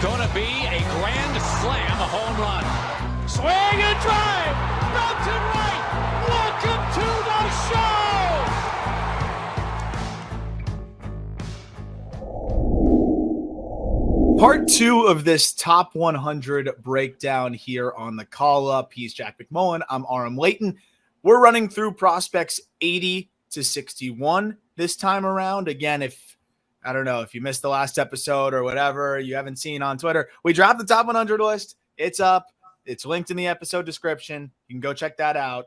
going to be a grand slam home run. Swing and drive. Belton right. Welcome to the show. Part 2 of this top 100 breakdown here on the call up. He's Jack McMullen. I'm RM Layton. We're running through prospects 80 to 61 this time around. Again, if you missed the last episode or whatever you haven't seen on Twitter, we dropped the top 100 list. It's up. It's linked in the episode description. You can go check that out.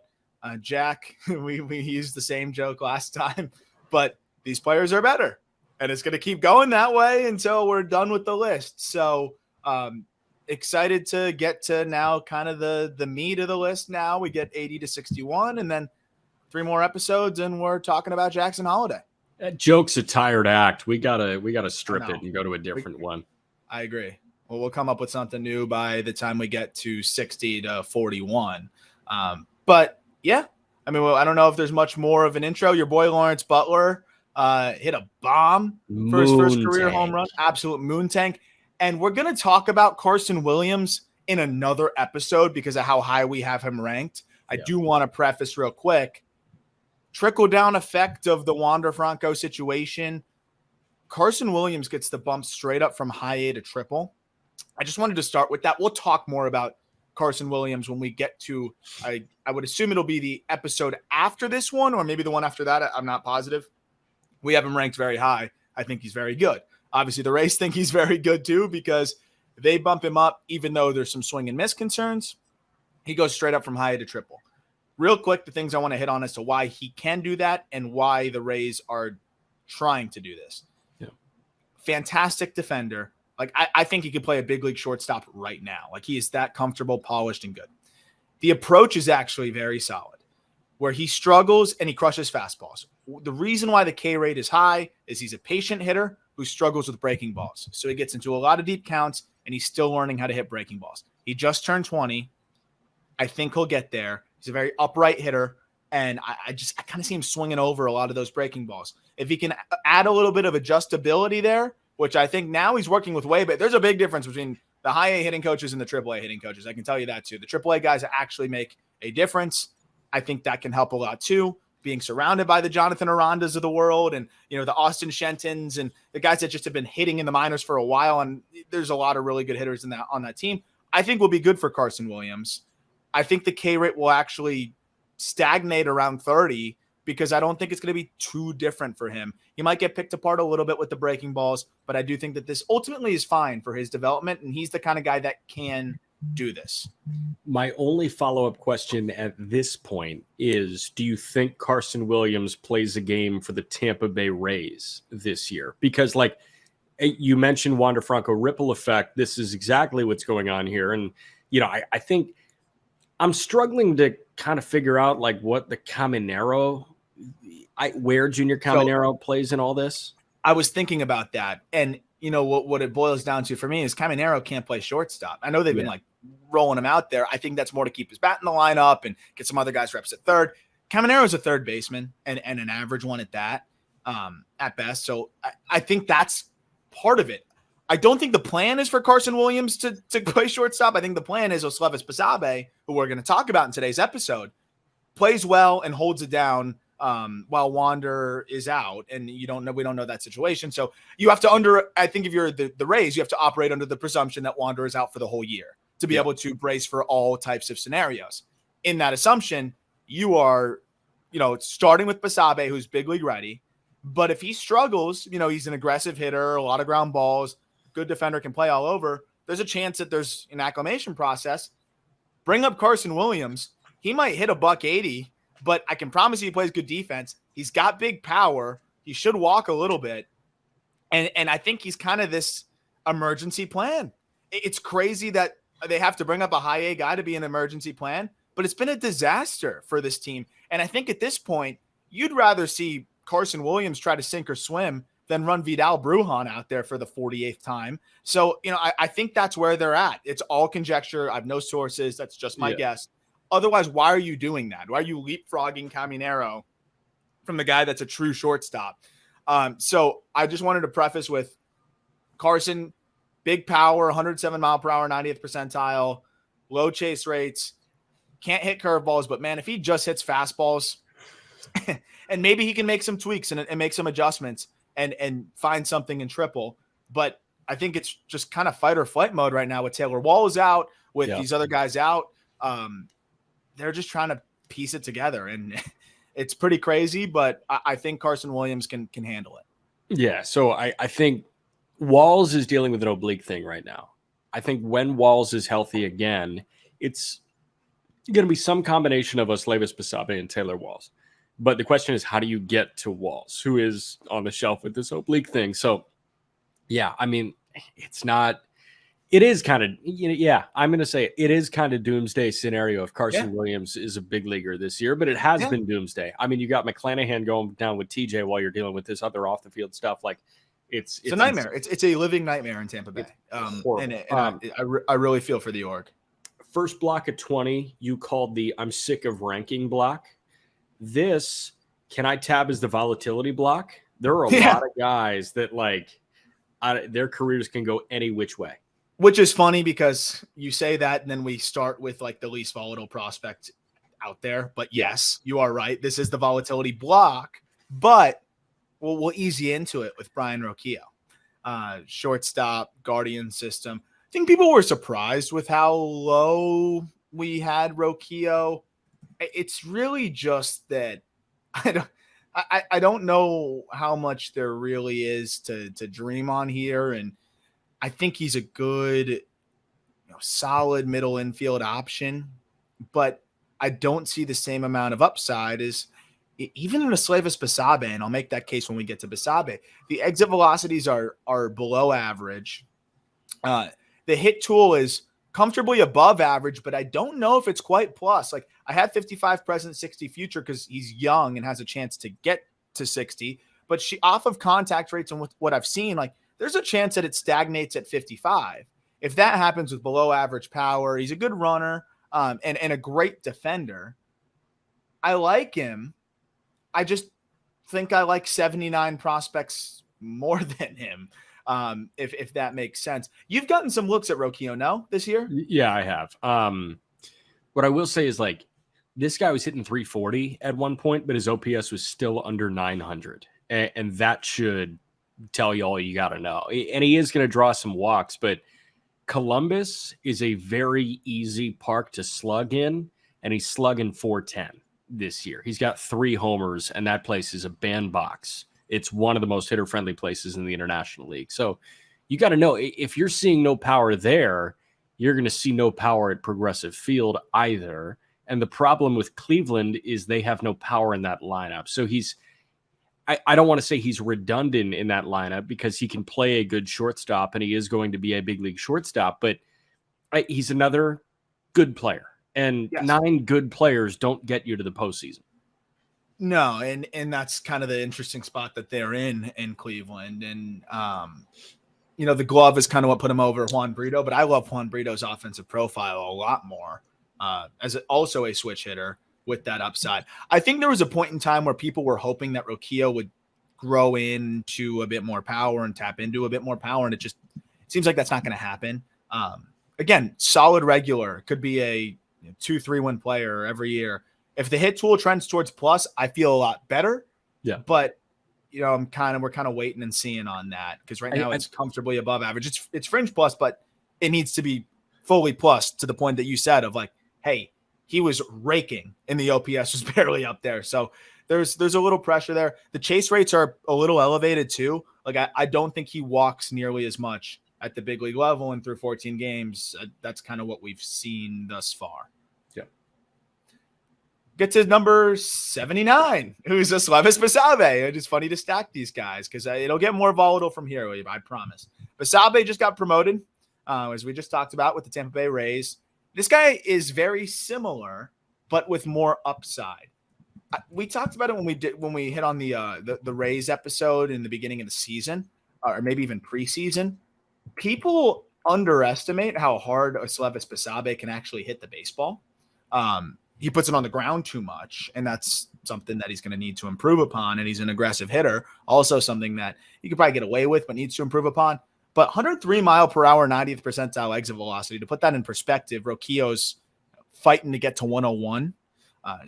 Jack, we used the same joke last time, but these players are better. And it's going to keep going that way until we're done with the list. So excited to get to now kind of the meat of the list now. We get 80 to 61 and then 3 more episodes and we're talking about Jackson Holiday. That joke's a tired act. We gotta strip it and go to a different one. I agree. Well, we'll come up with something new by the time we get to 60 to 41. But yeah, I mean, well, I don't know if there's much more of an intro. Your boy Lawrence Butler hit a bomb for his first career home run. Absolute moon tank. And we're going to talk about Carson Williams in another episode because of how high we have him ranked. I do want to preface real quick. Trickle-down effect of the Wander Franco situation. Carson Williams gets the bump straight up from high A to triple. I just wanted to start with that. We'll talk more about Carson Williams when we get to, I would assume it'll be the episode after this one or maybe the one after that. I'm not positive. We have him ranked very high. I think he's very good. Obviously, the Rays think he's very good too because they bump him up even though there's some swing and miss concerns. He goes straight up from high A to triple. Real quick, the things I want to hit on as to why he can do that and why the Rays are trying to do this. Yeah. Fantastic defender. Like, I think he could play a big league shortstop right now. Like, he is that comfortable, polished, and good. The approach is actually very solid, where he struggles and he crushes fastballs. The reason why the K rate is high is he's a patient hitter who struggles with breaking balls. So he gets into a lot of deep counts, and he's still learning how to hit breaking balls. He just turned 20. I think he'll get there. He's a very upright hitter, and I kind of see him swinging over a lot of those breaking balls. If he can add a little bit of adjustability there, which I think now he's working with way, but there's a big difference between the high A hitting coaches and the triple A hitting coaches. I can tell you that too. The triple A guys actually make a difference. I think that can help a lot too. Being surrounded by the Jonathan Arandas of the world and, the Austin Shentons and the guys that just have been hitting in the minors for a while. And there's a lot of really good hitters on that team. I think will be good for Carson Williams. I think the K rate will actually stagnate around 30 because I don't think it's going to be too different for him. He might get picked apart a little bit with the breaking balls, but I do think that this ultimately is fine for his development. And he's the kind of guy that can do this. My only follow-up question at this point is, do you think Carson Williams plays a game for the Tampa Bay Rays this year? Because like you mentioned Wander Franco ripple effect. This is exactly what's going on here. And, I think I'm struggling to kind of figure out like what the Caminero, where Junior Caminero plays in all this. I was thinking about that. And what it boils down to for me is Caminero can't play shortstop. I know they've been like rolling him out there. I think that's more to keep his bat in the lineup and get some other guys reps at third. Caminero is a third baseman and an average one at that, at best. So I think that's part of it. I don't think the plan is for Carson Williams to play shortstop. I think the plan is Oslevis Basabe, who we're going to talk about in today's episode, plays well and holds it down while Wander is out. And we don't know that situation. So you have to I think if you're the Rays, you have to operate under the presumption that Wander is out for the whole year to be able to brace for all types of scenarios. In that assumption, you are, starting with Basabe, who's big league ready. But if he struggles, he's an aggressive hitter, a lot of ground balls, good defender, can play all over. There's a chance that there's an acclimation process. Bring up Carson Williams. He might hit a $180, but I can promise you he plays good defense. He's got big power. He should walk a little bit. And I think he's kind of this emergency plan. It's crazy that they have to bring up a high A guy to be an emergency plan, but it's been a disaster for this team. And I think at this point, you'd rather see Carson Williams try to sink or swim than run Vidal Brujan out there for the 48th time. So, I think that's where they're at. It's all conjecture. I have no sources. That's just my guess. Otherwise, why are you doing that? Why are you leapfrogging Caminero from the guy that's a true shortstop? So I just wanted to preface with Carson big power, 107 mile per hour, 90th percentile, low chase rates, can't hit curveballs. But man, if he just hits fastballs and maybe he can make some tweaks and make some adjustments and find something in triple. But I think it's just kind of fight or flight mode right now with Taylor Walls out, with these other guys out. They're just trying to piece it together, and it's pretty crazy, but I think Carson Williams can handle it. Yeah, so I think Walls is dealing with an oblique thing right now. I think when Walls is healthy again, it's going to be some combination of Oslevis Basabe and Taylor Walls. But the question is, how do you get to Walls, who is on the shelf with this oblique thing? So, yeah, I mean, it is kind of, I'm going to say it is kind of doomsday scenario if Carson Williams is a big leaguer this year, but it has been doomsday. I mean, you got McClanahan going down with TJ while you're dealing with this other off the field stuff. Like it's a nightmare. It's a living nightmare in Tampa Bay. I really feel for the org. First block of 20, you called the I'm sick of ranking block. This, can I tab as the volatility block? There are a lot of guys that their careers can go any which way. Which is funny because you say that and then we start with like the least volatile prospect out there. But yes, you are right. This is the volatility block, but we'll ease you into it with Brian Rokio. Shortstop, Guardian system. I think people were surprised with how low we had Rokio. It's really just that I don't know how much there really is to dream on here. And I think he's a good, solid middle infield option, but I don't see the same amount of upside as even in Oslevis Basabe, and I'll make that case when we get to Basabe. The exit velocities are below average. The hit tool is comfortably above average, but I don't know if it's quite plus. Like I had 55 present, 60 future because he's young and has a chance to get to 60, but off of contact rates and with what I've seen, there's a chance that it stagnates at 55. If that happens with below average power, he's a good runner and a great defender. I like him. I just think I like 79 prospects more than him, if that makes sense. You've gotten some looks at Rokio, no, this year? Yeah, I have. What I will say is this guy was hitting 340 at one point, but his OPS was still under 900. And that should tell you all you got to know. And he is going to draw some walks, but Columbus is a very easy park to slug in, and he's slugging 410 this year. He's got 3 homers, and that place is a bandbox. It's one of the most hitter-friendly places in the International League. So you got to know, if you're seeing no power there, you're going to see no power at Progressive Field either. And the problem with Cleveland is they have no power in that lineup. So I don't want to say he's redundant in that lineup because he can play a good shortstop and he is going to be a big league shortstop, but he's another good player, and 9 good players don't get you to the postseason. No. And that's kind of the interesting spot that they're in Cleveland. And, the glove is kind of what put him over Juan Brito, but I love Juan Brito's offensive profile a lot more as also a switch hitter with that upside. I think there was a point in time where people were hoping that Rokio would grow into a bit more power and tap into a bit more power. And it seems like that's not going to happen. Again, solid regular, could be a 2-3 win player every year. If the hit tool trends towards plus, I feel a lot better. Yeah. But we're kind of waiting and seeing on that. Cause right now it's comfortably above average. It's fringe plus, but it needs to be fully plus to the point that you said of hey, he was raking and the OPS was barely up there. So there's a little pressure there. The chase rates are a little elevated too. I don't think he walks nearly as much at the big league level and through 14 games. That's kind of what we've seen thus far. Yeah. Get to number 79, who's Oslevis Basabe. It is funny to stack these guys because it'll get more volatile from here, I promise. Basabe just got promoted, as we just talked about with the Tampa Bay Rays. This guy is very similar, but with more upside. We talked about it when we hit on the Rays episode in the beginning of the season, or maybe even preseason. People underestimate how hard Oslevis Basabe can actually hit the baseball. He puts it on the ground too much, and that's something that he's going to need to improve upon. And he's an aggressive hitter, also something that he could probably get away with, but needs to improve upon. but 103 mile per hour, 90th percentile exit velocity. To put that in perspective, Rokio's fighting to get to 101.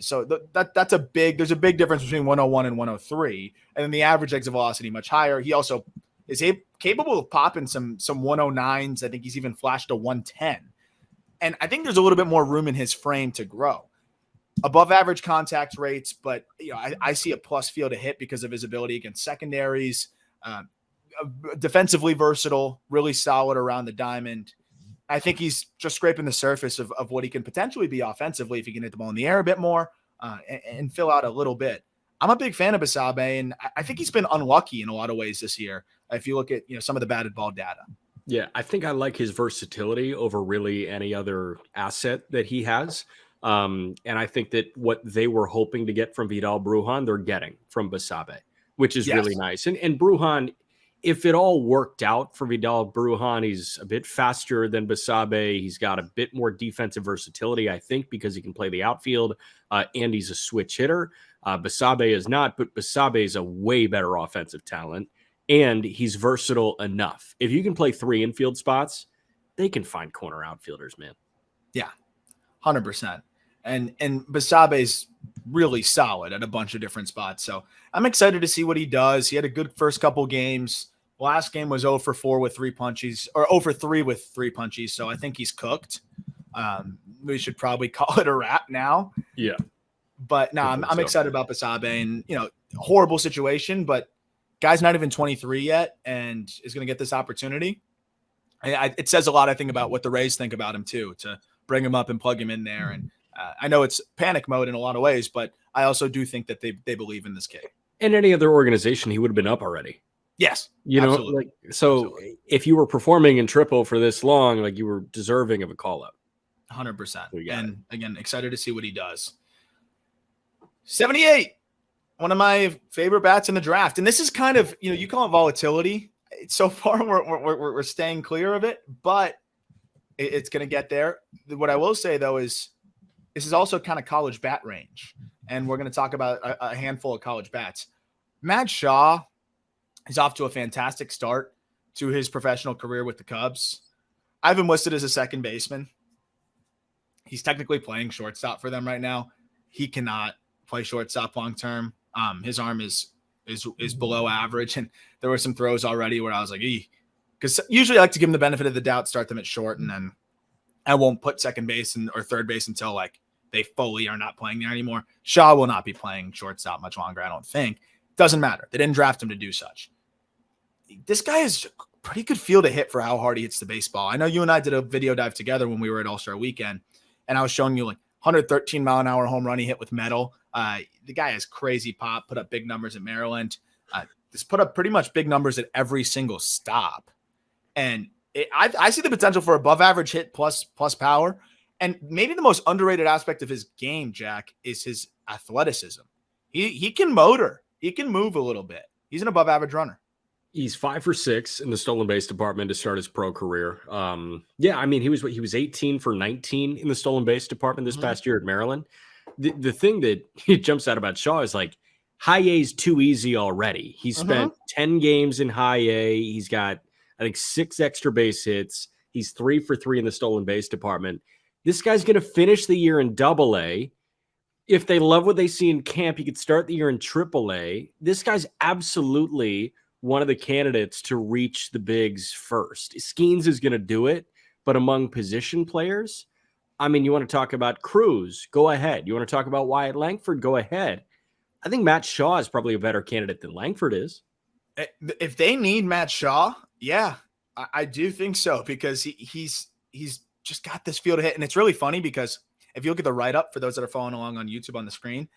So there's a big difference between 101 and 103. And then the average exit velocity much higher. He also is capable of popping some 109s. I think he's even flashed a 110. And I think there's a little bit more room in his frame to grow. Above average contact rates, but I see a plus feel to hit because of his ability against secondaries. Defensively versatile, really solid around the diamond. I think he's just scraping the surface of what he can potentially be offensively if he can hit the ball in the air a bit more and fill out a little bit. I'm a big fan of Basabe, and I think he's been unlucky in a lot of ways this year. If you look at some of the batted ball data. Yeah, I think I like his versatility over really any other asset that he has. And I think that what they were hoping to get from Vidal Brujan, they're getting from Basabe, which is really nice. And Brujan, if it all worked out for Vidal Brujan, he's a bit faster than Basabe. He's got a bit more defensive versatility, I think, because he can play the outfield and he's a switch hitter. Basabe is not, but Basabe is a way better offensive talent, and he's versatile enough. If you can play 3 infield spots, they can find corner outfielders, man. Yeah, 100%. And Basabe's really solid at a bunch of different spots. So I'm excited to see what he does. He had a good first couple games. Last game was 0 for 4 with 3 punchies, or 0 for 3 with 3 punchies. So I think he's cooked. We should probably call it a wrap now. Yeah. But no, I'm excited about Basabe, and horrible situation, but guy's not even 23 yet and is going to get this opportunity. It says a lot, I think, about what the Rays think about him too, to bring him up and plug him in there. And I know it's panic mode in a lot of ways, but I also do think that they believe in this kid. In any other organization, he would have been up already. Yes. Absolutely. Absolutely. If you were performing in triple for this long, you were deserving of a call up. 100%. And again, excited to see what he does. 78, one of my favorite bats in the draft. And this is kind of, you call it volatility. So far, we're staying clear of it, but it's going to get there. What I will say, though, is this is also kind of college bat range. And we're going to talk about a handful of college bats. Matt Shaw is off to a fantastic start to his professional career with the Cubs. I have him listed as a second baseman. He's technically playing shortstop for them right now. He cannot play shortstop long term. His arm is below average, and there were some throws already where I was like, because usually I like to give him the benefit of the doubt, start them at short, and then I won't put second base or third base until they fully are not playing there anymore. Shaw will not be playing shortstop much longer, I don't think. Doesn't matter. They didn't draft him to do such. This guy is a pretty good feel to hit for how hard he hits the baseball. I know you and I did a video dive together when we were at All-Star Weekend, and I was showing you 113 mile an hour home run he hit with metal. The guy has crazy pop, put up big numbers at Maryland. This put up pretty much big numbers at every single stop. And I see the potential for above average hit plus power. And maybe the most underrated aspect of his game, Jack, is his athleticism. He can motor. He can move a little bit. He's an above average runner. He's 5 for 6 in the stolen base department to start his pro career. He was 18 for 19 in the stolen base department this past year at Maryland. The thing that jumps out about Shaw is high A is too easy already. He spent 10 games in high A. He's got, I think, 6 extra base hits. He's 3 for 3 in the stolen base department. This guy's going to finish the year in Double A. If they love what they see in camp, he could start the year in Triple A. This guy's absolutely one of the candidates to reach the bigs first. Skeens is going to do it, but among position players, you want to talk about Cruz, go ahead. You want to talk about Wyatt Langford, go ahead. I think Matt Shaw is probably a better candidate than Langford is. If they need Matt Shaw, yeah, I do think so, because he's just got this feel to hit. And it's really funny because if you look at the write-up, for those that are following along on YouTube on the screen,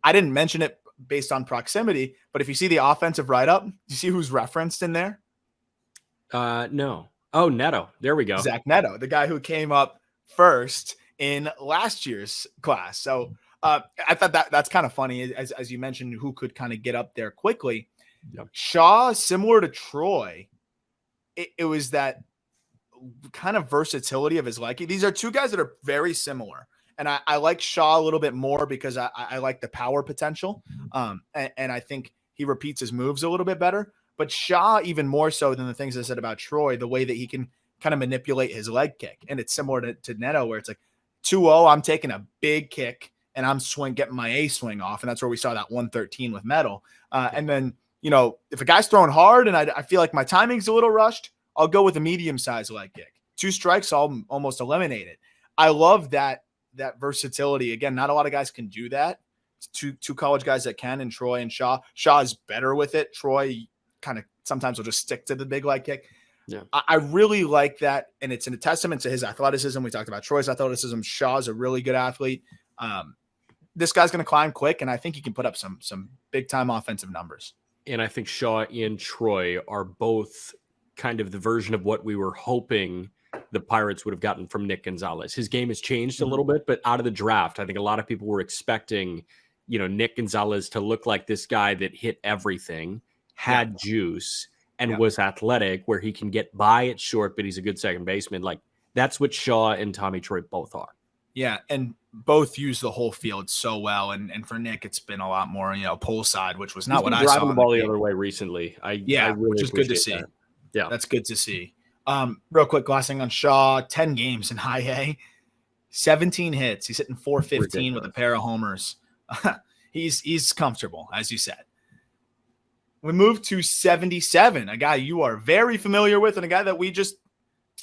I didn't mention it based on proximity, but if you see the offensive write-up, you see who's referenced in there? No. Oh, Neto. There we go. Zach Neto, the guy who came up first in last year's class. So I thought that's kind of funny, as you mentioned, who could kind of get up there quickly. Yep. Shaw, similar to Troy, it was that kind of versatility of his liking. These are two guys that are very similar. And I like Shaw a little bit more because I like the power potential. And I think he repeats his moves a little bit better. But Shaw, even more so than the things I said about Troy, the way that he can kind of manipulate his leg kick. And it's similar to Neto, where it's like 2-0, I'm taking a big kick and I'm getting my A swing off. And that's where we saw that 113 with Metal. And then, if a guy's throwing hard and I feel like my timing's a little rushed, I'll go with a medium-sized leg kick. 2 strikes, I'll almost eliminate it. I love that versatility. Again, not a lot of guys can do that. It's two college guys that can, and Troy and Shaw. Shaw is better with it. Troy kind of sometimes will just stick to the big leg kick. Yeah. I really like that, and it's a testament to his athleticism. We talked about Troy's athleticism. Shaw's a really good athlete. This guy's going to climb quick, and I think he can put up some big-time offensive numbers. And I think Shaw and Troy are both kind of the version of what we were hoping the Pirates would have gotten from Nick Gonzalez. His game has changed a little bit, but out of the draft, I think a lot of people were expecting, Nick Gonzalez to look like this guy that hit everything, had juice, and was athletic, where he can get by at short, but he's a good second baseman. Like, that's what Shaw and Tommy Troy both are. Yeah, and both use the whole field so well. And for Nick, it's been a lot more, pull side, which was not what I saw. Driving the ball the other way recently. I really which is good to see. That. Yeah, that's good to see. Real quick, last thing on Shaw: 10 games in high A, 17 hits. He's hitting 415 with a pair of homers. He's comfortable, as you said. We move to 77, a guy you are very familiar with, and a guy that we just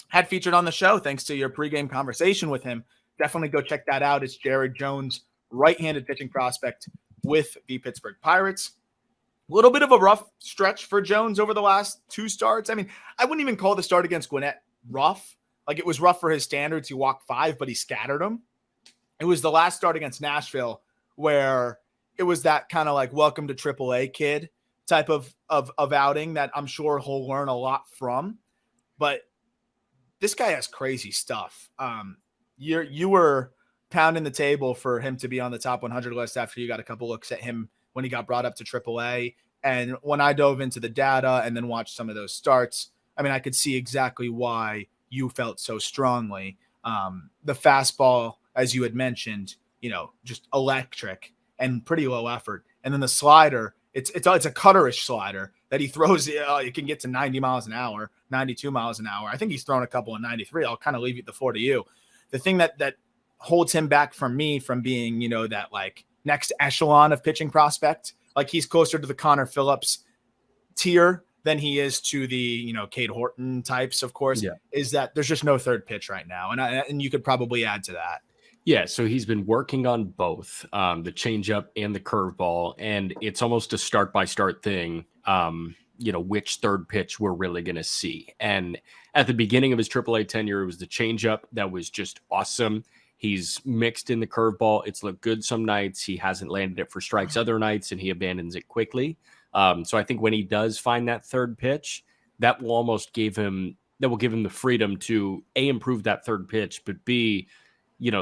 had featured on the show thanks to your pregame conversation with him. Definitely go check that out. It's Jared Jones, right-handed pitching prospect with the Pittsburgh Pirates. A little bit of a rough stretch for Jones over the last 2 starts. I mean, I wouldn't even call the start against Gwinnett rough. Like, it was rough for his standards. He walked 5, but he scattered them. It was the last start against Nashville where it was that kind of like welcome to AAA kid type of outing that I'm sure he'll learn a lot from. But this guy has crazy stuff. You were pounding the table for him to be on the top 100 list after you got a couple looks at him when he got brought up to AAA. And when I dove into the data and then watched some of those starts, I mean, I could see exactly why you felt so strongly. The fastball, as you had mentioned, just electric and pretty low effort. And then the slider, it's a cutterish slider that he throws. It can get to 90 miles an hour, 92 miles an hour. I think he's thrown a couple of 93. I'll kind of leave the floor to you. The thing that holds him back from me from being, that like next echelon of pitching prospect, like he's closer to the Connor Phillips tier than he is to the, Cade Horton types, of course, is that there's just no third pitch right now. And you could probably add to that. Yeah, so he's been working on both the changeup and the curveball, and it's almost a start-by-start thing, which third pitch we're really going to see. And at the beginning of his AAA tenure, it was the changeup that was just awesome. He's mixed in the curveball. It's looked good some nights. He hasn't landed it for strikes other nights, and he abandons it quickly. So I think when he does find that third pitch, that will give him the freedom to A, improve that third pitch, but B,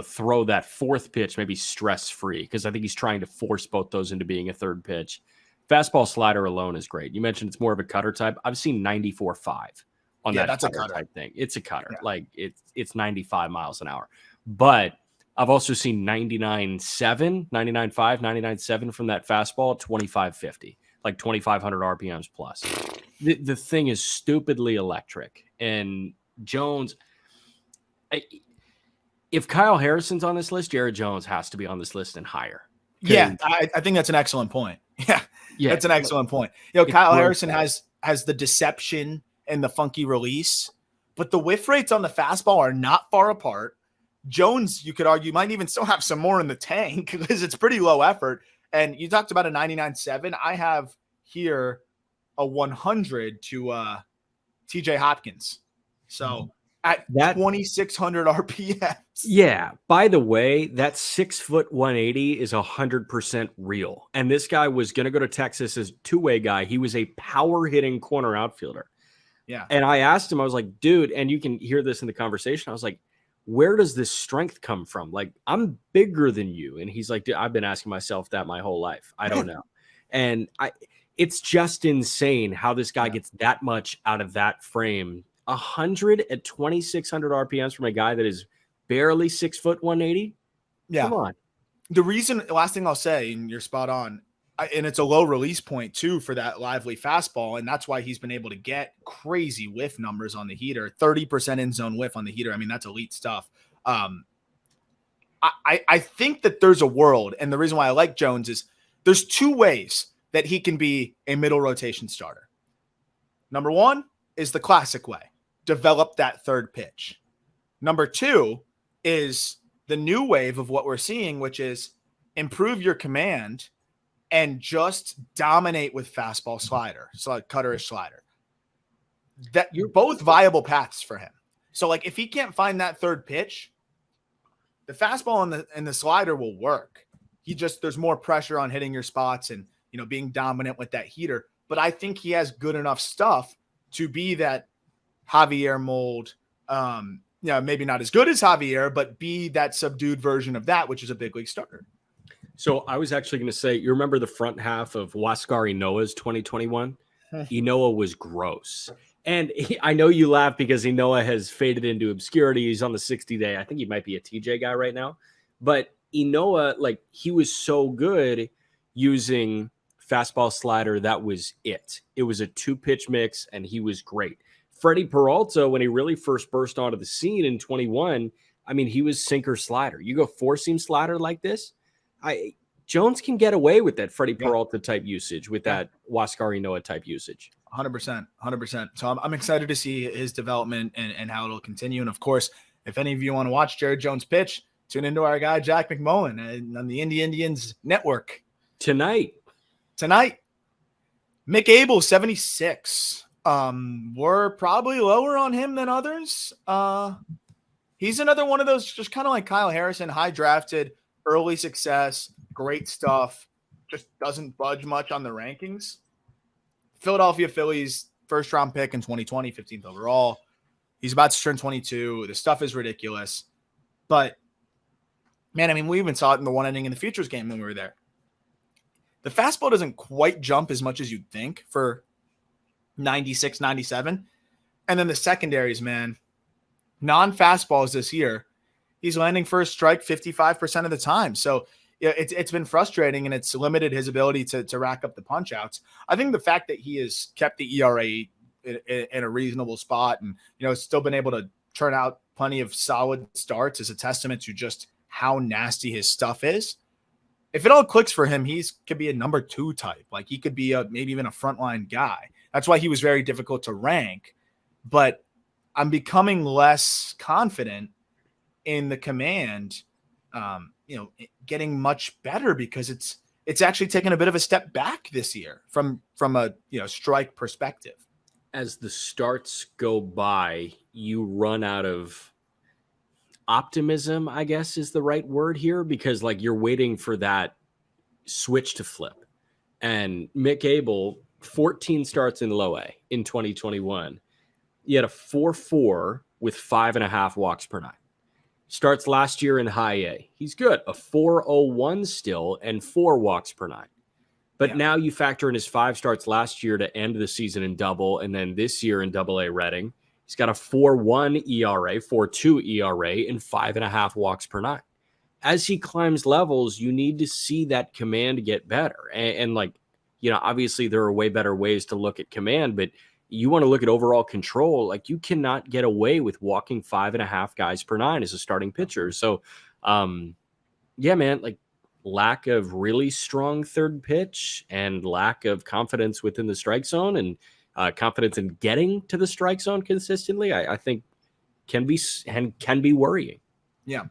throw that fourth pitch maybe stress-free, because I think he's trying to force both those into being a third pitch. Fastball slider alone is great. You mentioned it's more of a cutter type. I've seen 94.5 on that's a cutter type thing. It's a cutter. Yeah. Like it's 95 miles an hour. But I've also seen 99.7, 99.5, 99.7 from that fastball, 25.50, like 2,500 RPMs plus. The thing is stupidly electric. And Jones, if Kyle Harrison's on this list, Jared Jones has to be on this list and higher. Yeah, I think that's an excellent point. Yeah, that's an excellent point. Kyle Harrison has the deception and the funky release, but the whiff rates on the fastball are not far apart. Jones, you could argue, might even still have some more in the tank because it's pretty low effort. And you talked about a 99.7. I have here a 100 to TJ Hopkins. So at 2,600 RPMs. Yeah. By the way, that 6'1" 180 is 100% real. And this guy was going to go to Texas as two-way guy. He was a power hitting corner outfielder. Yeah. And I asked him, I was like, dude, and you can hear this in the conversation. I was like, where does this strength come from? Like, I'm bigger than you. And he's like, dude, I've been asking myself that my whole life. I don't know. And it's just insane how this guy gets that much out of that frame. 100 at 2,600 RPMs from a guy that is barely 6'1" 180. Yeah. Come on. The reason, last thing I'll say, and you're spot on, and it's a low release point too for that lively fastball. And that's why he's been able to get crazy whiff numbers on the heater, 30% in zone whiff on the heater. I mean, that's elite stuff. I think that there's a world. And the reason why I like Jones is there's two ways that he can be a middle rotation starter. Number one is the classic way, develop that third pitch. Number two is the new wave of what we're seeing, which is improve your command and just dominate with fastball slider, so cutterish slider. That you're both viable paths for him. So like if he can't find that third pitch, the fastball and the slider will work. There's more pressure on hitting your spots and, being dominant with that heater. But I think he has good enough stuff to be that Javier mold. Maybe not as good as Javier, but be that subdued version of that, which is a big league starter. So I was actually going to say, you remember the front half of Huascar Inoa's 2021? Inoa was gross. And I know you laugh because Inoa has faded into obscurity. He's on the 60-day. I think he might be a TJ guy right now. But Inoa, he was so good using fastball slider. That was it. It was a 2-pitch mix, and he was great. Freddie Peralta, when he really first burst onto the scene in 21, I mean, he was sinker slider. You go 4-seam slider like this, Jones can get away with that Freddie Peralta type usage, with that Huascar Inoa type usage. 100%. So I'm excited to see his development and how it'll continue. And of course, if any of you want to watch Jared Jones pitch, tune into our guy, Jack McMullen, on the Indians Network. Tonight. Mick Abel, 76. We're probably lower on him than others. He's another one of those, just kind of like Kyle Harrison, high drafted, early success, great stuff, just doesn't budge much on the rankings. Philadelphia Phillies, first round pick in 2020, 15th overall. He's about to turn 22. The stuff is ridiculous. But, man, I mean, we even saw it in the one inning in the futures game when we were there. The fastball doesn't quite jump as much as you'd think for 96, 97. And then the secondaries, man, non-fastballs this year, he's landing first strike 55% of the time. So yeah, it's been frustrating, and it's limited his ability to rack up the punch outs. I think the fact that he has kept the ERA in a reasonable spot and, still been able to turn out plenty of solid starts is a testament to just how nasty his stuff is. If it all clicks for him, could be a number 2 type. Like he could be maybe even a frontline guy. That's why he was very difficult to rank. But I'm becoming less confident in the command, getting much better, because it's actually taken a bit of a step back this year from a strike perspective. As the starts go by, you run out of optimism, I guess is the right word here, because you're waiting for that switch to flip. And Mick Abel, 14 starts in low A in 2021. He had a 4.4 with 5.5 walks per nine. Starts last year in high A. He's good. A 4.01 still and 4 walks per nine. But now you factor in his 5 starts last year to end the season in double, and then this year in double A Reading. He's got a 4.1 ERA, 4.2 ERA, and 5.5 walks per nine. As he climbs levels, you need to see that command get better. And obviously there are way better ways to look at command, but you want to look at overall control. You cannot get away with walking 5.5 guys per nine as a starting pitcher. So, man, lack of really strong third pitch and lack of confidence within the strike zone and confidence in getting to the strike zone consistently, I think can be worrying. Yeah.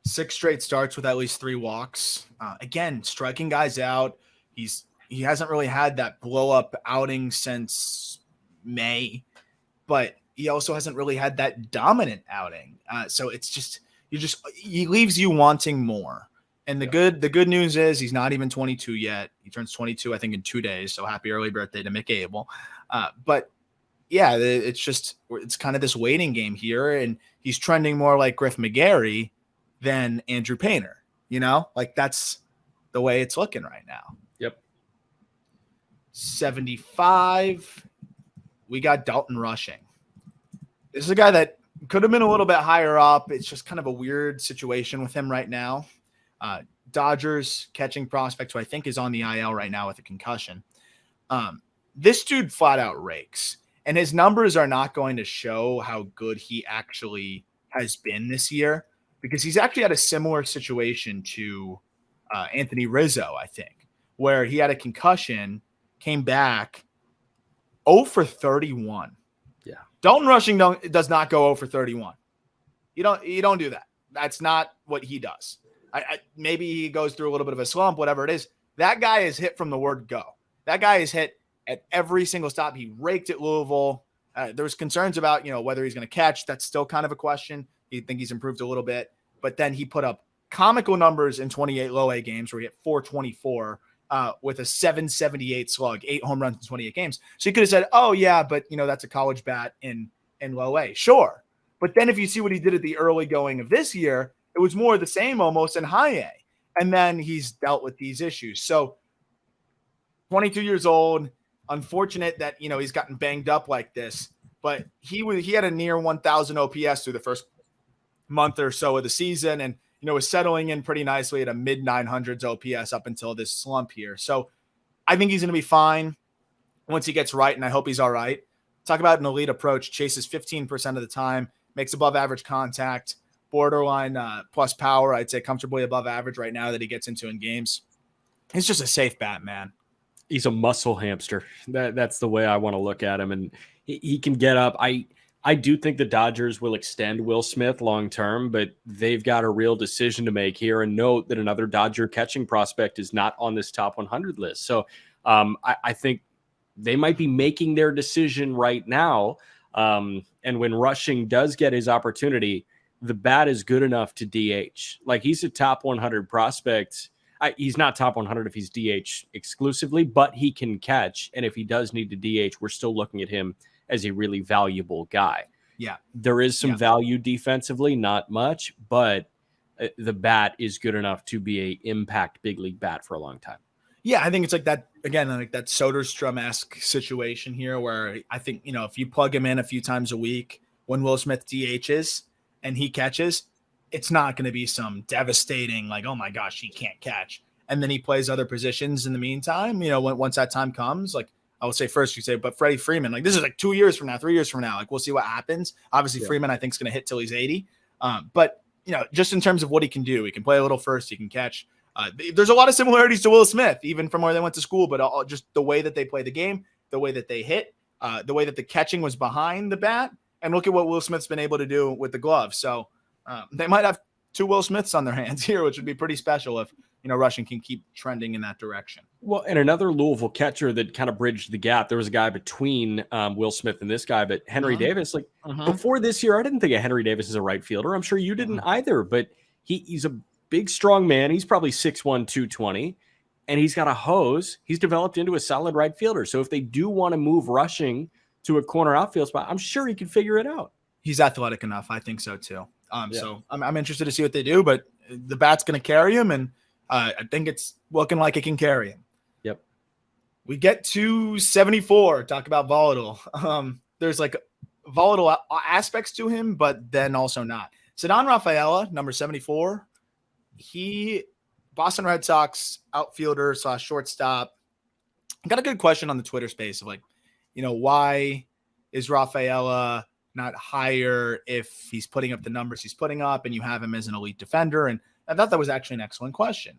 6 straight starts with at least 3 walks. Again, striking guys out. He hasn't really had that blow up outing since May, but he also hasn't really had that dominant outing. So it's just, he leaves you wanting more. And the good news is he's not even 22 yet. He turns 22, I think, in 2 days. So happy early birthday to Mick Abel. But yeah, it's kind of this waiting game here, and he's trending more like Griff McGarry than Andrew Painter. That's the way it's looking right now. Yep. 75. We got Dalton Rushing. This is a guy that could have been a little bit higher up. It's just kind of a weird situation with him right now. Dodgers catching prospect, who I think is on the IL right now with a concussion. This dude flat out rakes, and his numbers are not going to show how good he actually has been this year, because he's actually had a similar situation to Anthony Rizzo, I think, where he had a concussion, came back 0 for 31. Yeah. Dalton Rushing does not go 0 for 31. You don't do that. That's not what he does. Maybe he goes through a little bit of a slump, whatever it is. That guy is hit from the word go. That guy is hit at every single stop. He raked at Louisville. There was concerns about, whether he's going to catch. That's still kind of a question. You think he's improved a little bit, but then he put up comical numbers in 28 low A games where he hit 424 with a 778 slug, 8 home runs in 28 games. So you could have said, oh yeah, but that's a college bat in low A. Sure. But then if you see what he did at the early going of this year, it was more of the same almost in high A. And then he's dealt with these issues. So 22 years old, unfortunate that, he's gotten banged up like this, but he had a near 1,000 OPS through the first month or so of the season, and was settling in pretty nicely at a mid 900s OPS up until this slump here. So I think he's going to be fine once he gets right, and I hope he's all right. Talk about an elite approach. Chases 15% of the time, makes above average contact, borderline plus power. I'd say comfortably above average right now that he gets into in games. He's just a safe bat, man. He's a muscle hamster. That's the way I want to look at him, and he can get up. I do think the Dodgers will extend Will Smith long term, but they've got a real decision to make here. And note that another Dodger catching prospect is not on this top 100 list. So I think they might be making their decision right now. And when Rushing does get his opportunity, the bat is good enough to DH. Like, he's a top 100 prospect. He's not top 100 if he's DH exclusively, but he can catch. And if he does need to DH, we're still looking at him as a really valuable guy. Yeah. There is some value defensively, not much, but the bat is good enough to be a impact big league bat for a long time. Yeah, I think it's like that, again, like that Soderstrom-esque situation here where I think, if you plug him in a few times a week when Will Smith DHs and he catches, it's not going to be some devastating, like, oh my gosh, he can't catch. And then he plays other positions in the meantime, once that time comes, like, I would say first you say, but Freddie Freeman, like, this is like 2 years from now, 3 years from now, like, we'll see what happens. Obviously Freeman, I think, is going to hit till he's 80. But just in terms of what he can do, he can play a little first, he can catch. There's a lot of similarities to Will Smith, even from where they went to school, but just the way that they play the game, the way that they hit, the way that the catching was behind the bat, and look at what Will Smith's been able to do with the glove. So they might have 2 Will Smiths on their hands here, which would be pretty special if, Rushing can keep trending in that direction. Well, and another Louisville catcher that kind of bridged the gap. There was a guy between Will Smith and this guy, but Henry Davis, before this year, I didn't think of Henry Davis as a right fielder. I'm sure you didn't either, but he's a big, strong man. He's probably 6'1", 220, and he's got a hose. He's developed into a solid right fielder. So if they do want to move Rushing to a corner outfield spot, I'm sure he can figure it out. He's athletic enough. I think so too. So I'm interested to see what they do, but the bat's going to carry him, and I think it's looking like it can carry him. Yep. We get to 74. Talk about volatile. There's like volatile aspects to him, but then also not. Santiago Rafaela, number 74. He, Boston Red Sox outfielder / shortstop. I got a good question on the Twitter space of like, why is Rafaela not higher if he's putting up the numbers he's putting up and you have him as an elite defender? And I thought that was actually an excellent question.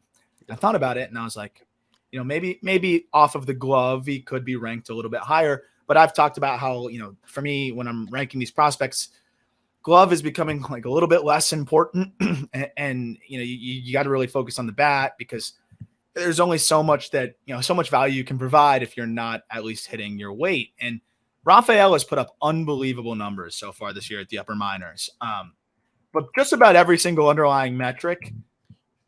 I thought about it and I was like, maybe off of the glove, he could be ranked a little bit higher. But I've talked about how, for me, when I'm ranking these prospects, glove is becoming like a little bit less important. and you got to really focus on the bat, because there's only so much that, so much value you can provide if you're not at least hitting your weight. And Rafael has put up unbelievable numbers so far this year at the upper minors. But just about every single underlying metric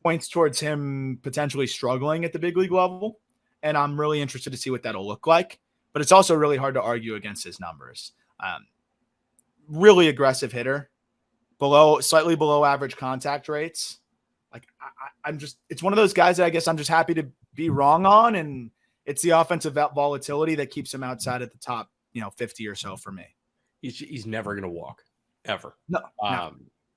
points towards him potentially struggling at the big league level. And I'm really interested to see what that'll look like. But it's also really hard to argue against his numbers. Really aggressive hitter, slightly below average contact rates. Like it's one of those guys that I guess I'm just happy to be wrong on. And it's the offensive volatility that keeps him outside at the top, 50 or so for me. He's never going to walk ever. No.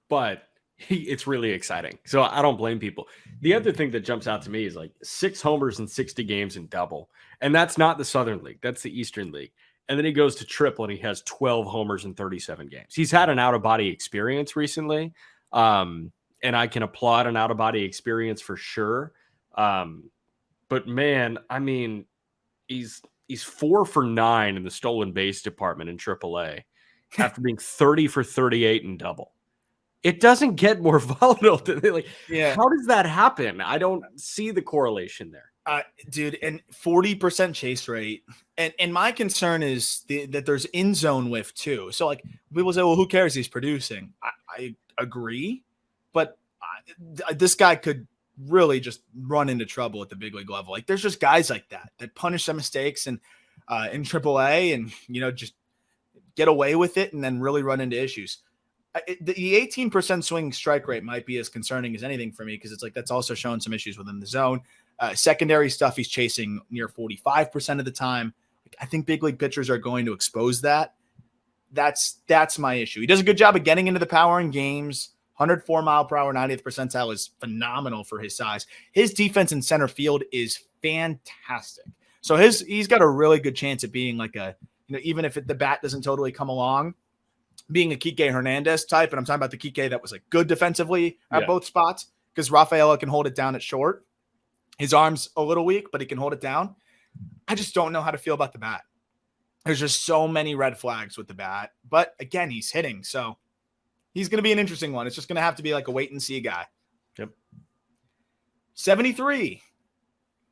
But It's really exciting. So I don't blame people. The other thing that jumps out to me is like 6 homers in 60 games in double. And that's not the Southern League. That's the Eastern League. And then he goes to triple and he has 12 homers in 37 games. He's had an out-of-body experience recently. And I can applaud an out-of-body experience for sure. But man, I mean, he's 4 for 9 in the stolen base department in AAA after being 30 for 38 in double. It doesn't get more volatile. How does that happen? I don't see the correlation there. Dude, and 40% chase rate. And my concern is that there's in zone whiff too. So like people say, well, who cares? He's producing. I agree, but this guy could really just run into trouble at the big league level. Like there's just guys like that punish some mistakes and in AAA and, just get away with it and then really run into issues. The 18% swing strike rate might be as concerning as anything for me because it's like that's also showing some issues within the zone. Secondary stuff, he's chasing near 45% of the time. I think big league pitchers are going to expose that. That's my issue. He does a good job of getting into the power in games. 104 mile per hour, 90th percentile is phenomenal for his size. His defense in center field is fantastic. So he's got a really good chance at being like even if the bat doesn't totally come along, being a Kike Hernandez type, and I'm talking about the Kike that was like good defensively at both spots because Rafaela can hold it down at short. His arm's a little weak, but he can hold it down. I just don't know how to feel about the bat. There's just so many red flags with the bat, but again, he's hitting, so he's going to be an interesting one. It's just going to have to be like a wait and see guy. Yep. 73,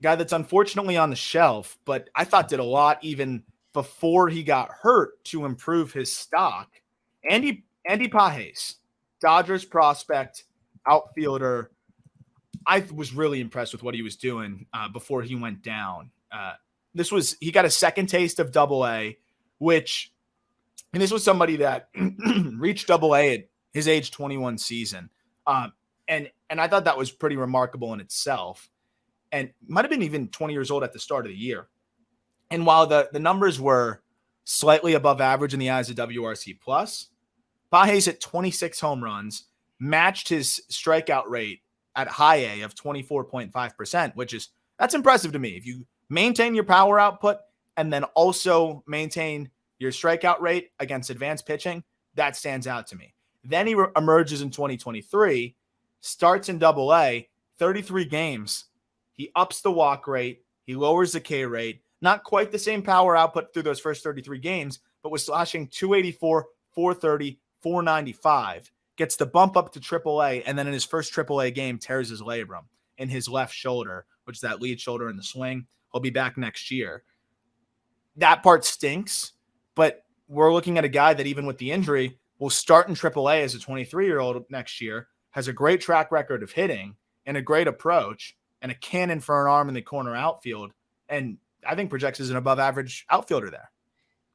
guy that's unfortunately on the shelf, but I thought did a lot even before he got hurt to improve his stock. Andy Baez, Dodgers prospect, outfielder. I was really impressed with what he was doing before he went down. He got a second taste of Double-A, and this was somebody that reached Double-A at his age 21 season. And I thought that was pretty remarkable in itself. And might have been even 20 years old at the start of the year. And while the numbers were slightly above average in the eyes of WRC+, Baez at 26 home runs matched his strikeout rate at high A of 24.5%, that's impressive to me. If you maintain your power output and then also maintain your strikeout rate against advanced pitching, that stands out to me. Then he emerges in 2023, starts in Double-A, 33 games. He ups the walk rate. He lowers the K rate. Not quite the same power output through those first 33 games, but was slashing 284, 430, 495. Gets the bump up to Triple-A, and then in his first Triple-A game, tears his labrum in his left shoulder, which is that lead shoulder in the swing. He'll be back next year. That part stinks, but we're looking at a guy that even with the injury will start in Triple-A as a 23-year-old next year, has a great track record of hitting and a great approach and a cannon for an arm in the corner outfield. And I think projects as an above average outfielder there.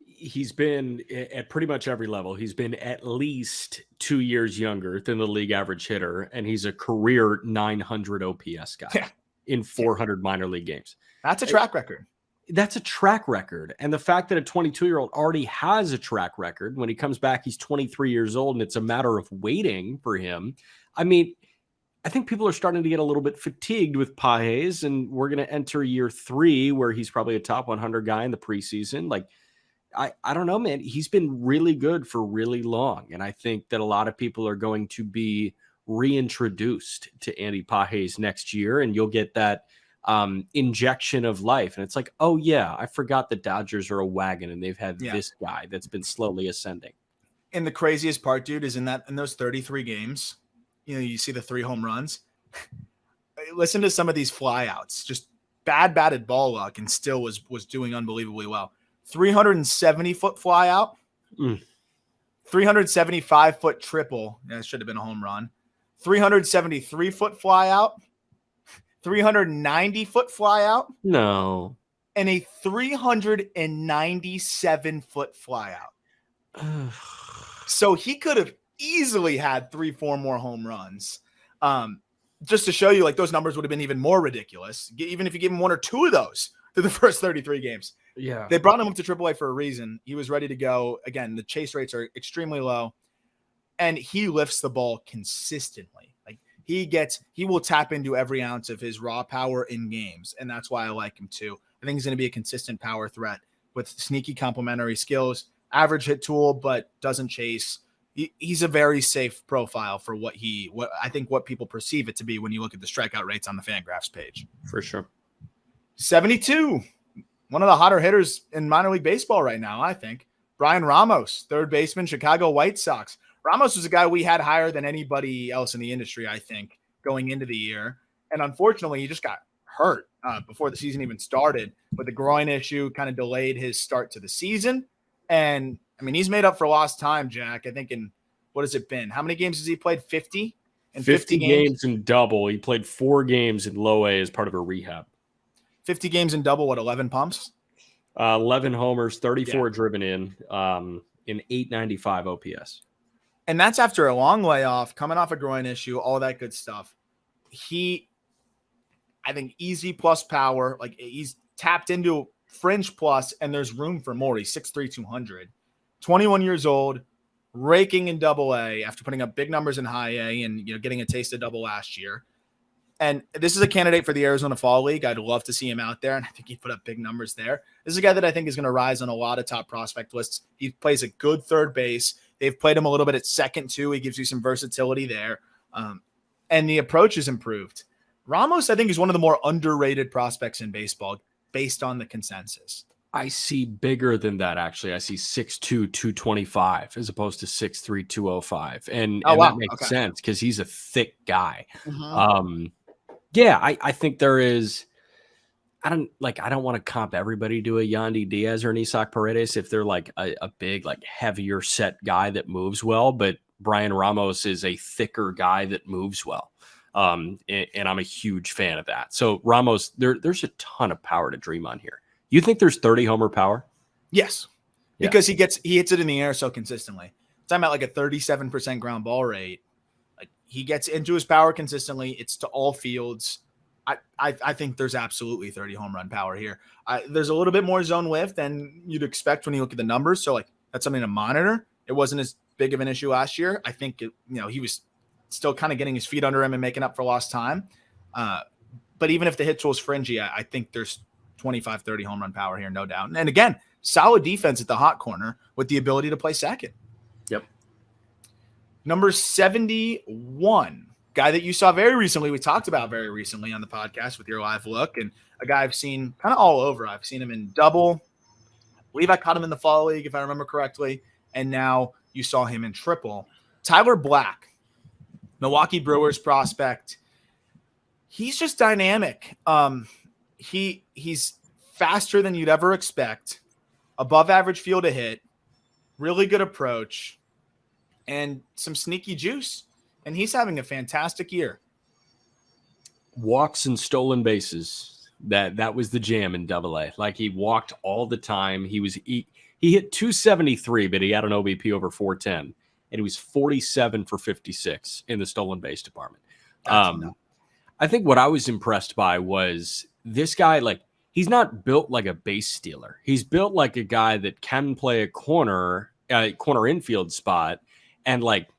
He's been at pretty much every level. He's been at least 2 years younger than the league average hitter, and he's a career 900 OPS guy in 400 minor league games. That's a track record. That's a track record. And the fact that a 22-year-old already has a track record, when he comes back, he's 23 years old, and it's a matter of waiting for him. I mean, I think people are starting to get a little bit fatigued with Baez, and we're going to enter year 3 where he's probably a top 100 guy in the preseason. Like, I don't know, man. He's been really good for really long. And I think that a lot of people are going to be reintroduced to Andy Baez next year, and you'll get that injection of life. And it's like, oh yeah, I forgot the Dodgers are a wagon and they've had this guy that's been slowly ascending. And the craziest part, dude, is in those 33 games, you see the 3 home runs. Listen to some of ththese flyouts, just bad batted ball luck, and still was doing unbelievably well. 370-foot flyout, 375-foot triple. That should have been a home run. 373-foot flyout, 390-foot flyout. No. And a 397-foot flyout. So he could have easily had 3-4 more home runs. Just to show you, like, those numbers would have been even more ridiculous, even if you give him 1 or 2 of those through the first 33 games. Yeah. They brought him up to AAA for a reason. He was ready to go. Again, the chase rates are extremely low. and he lifts the ball consistently. Like he will tap into every ounce of his raw power in games, and that's why I like him too. I think he's going to be a consistent power threat with sneaky complementary skills, average hit tool, but doesn't chase. He's a very safe profile for what I think what people perceive it to be when you look at the strikeout rates on the Fangraphs page. For sure. 72, one of the hotter hitters in minor league baseball right now, I think. Brian Ramos, third baseman, Chicago White Sox. Ramos was a guy we had higher than anybody else in the industry, I think, going into the year. And unfortunately, he just got hurt before the season even started with a groin issue, kind of delayed his start to the season. And, I mean, he's made up for lost time, Jack. I think what has it been? How many games has he played? 50? In 50 games in double. He played 4 games in low A as part of a rehab. 50 games in double, 11 pumps? 11 homers, 34 driven in 895 OPS. And that's after a long layoff, coming off a groin issue, all that good stuff. I think easy plus power, like he's tapped into fringe plus, and there's room for more. He's 6'3", 200, 21 years old, raking in double A after putting up big numbers in high A and, getting a taste of double last year. And this is a candidate for the Arizona Fall League. I'd love to see him out there, and I think he'd put up big numbers there. This is a guy that I think is going to rise on a lot of top prospect lists. He plays a good third base. They've played him a little bit at second, too. He gives you some versatility there. And the approach is improved. Ramos, I think, is one of the more underrated prospects in baseball based on the consensus. I see bigger than that, actually. I see 6'2", 225 as opposed to 6'3", 205. And that makes sense because he's a thick guy. Mm-hmm. I think there is – I don't want to comp everybody to a Yandy Diaz or an Isaac Paredes if they're like a big, like heavier set guy that moves well, but Brian Ramos is a thicker guy that moves well. And I'm a huge fan of that. So Ramos, there's a ton of power to dream on here. You think there's 30 homer power? Yes, because he hits it in the air so consistently. Talking about like a 37% ground ball rate. Like he gets into his power consistently. It's to all fields. I think there's absolutely 30 home run power here. There's a little bit more zone lift than you'd expect when you look at the numbers. So like that's something to monitor. It wasn't as big of an issue last year. I think he was still kind of getting his feet under him and making up for lost time. But even if the hit tool is fringy, I think there's 25, 30 home run power here, no doubt. And again, solid defense at the hot corner with the ability to play second. Yep. Number 71, guy that you saw very recently. We talked about very recently on the podcast with your live look, and a guy I've seen kind of all over. I've seen him in double. I believe I caught him in the fall league, if I remember correctly. And now you saw him in triple. Tyler Black, Milwaukee Brewers prospect. He's just dynamic. He's faster than you'd ever expect, above average field to hit, really good approach, and some sneaky juice. And he's having a fantastic year. Walks and stolen bases. That was the jam in Double-A. Like he walked all the time. He hit 273, but he had an OBP over 410, and he was 47 for 56 in the stolen base department. I think what I was impressed by was this guy, like, he's not built like a base stealer. He's built like a guy that can play a corner infield spot. And like,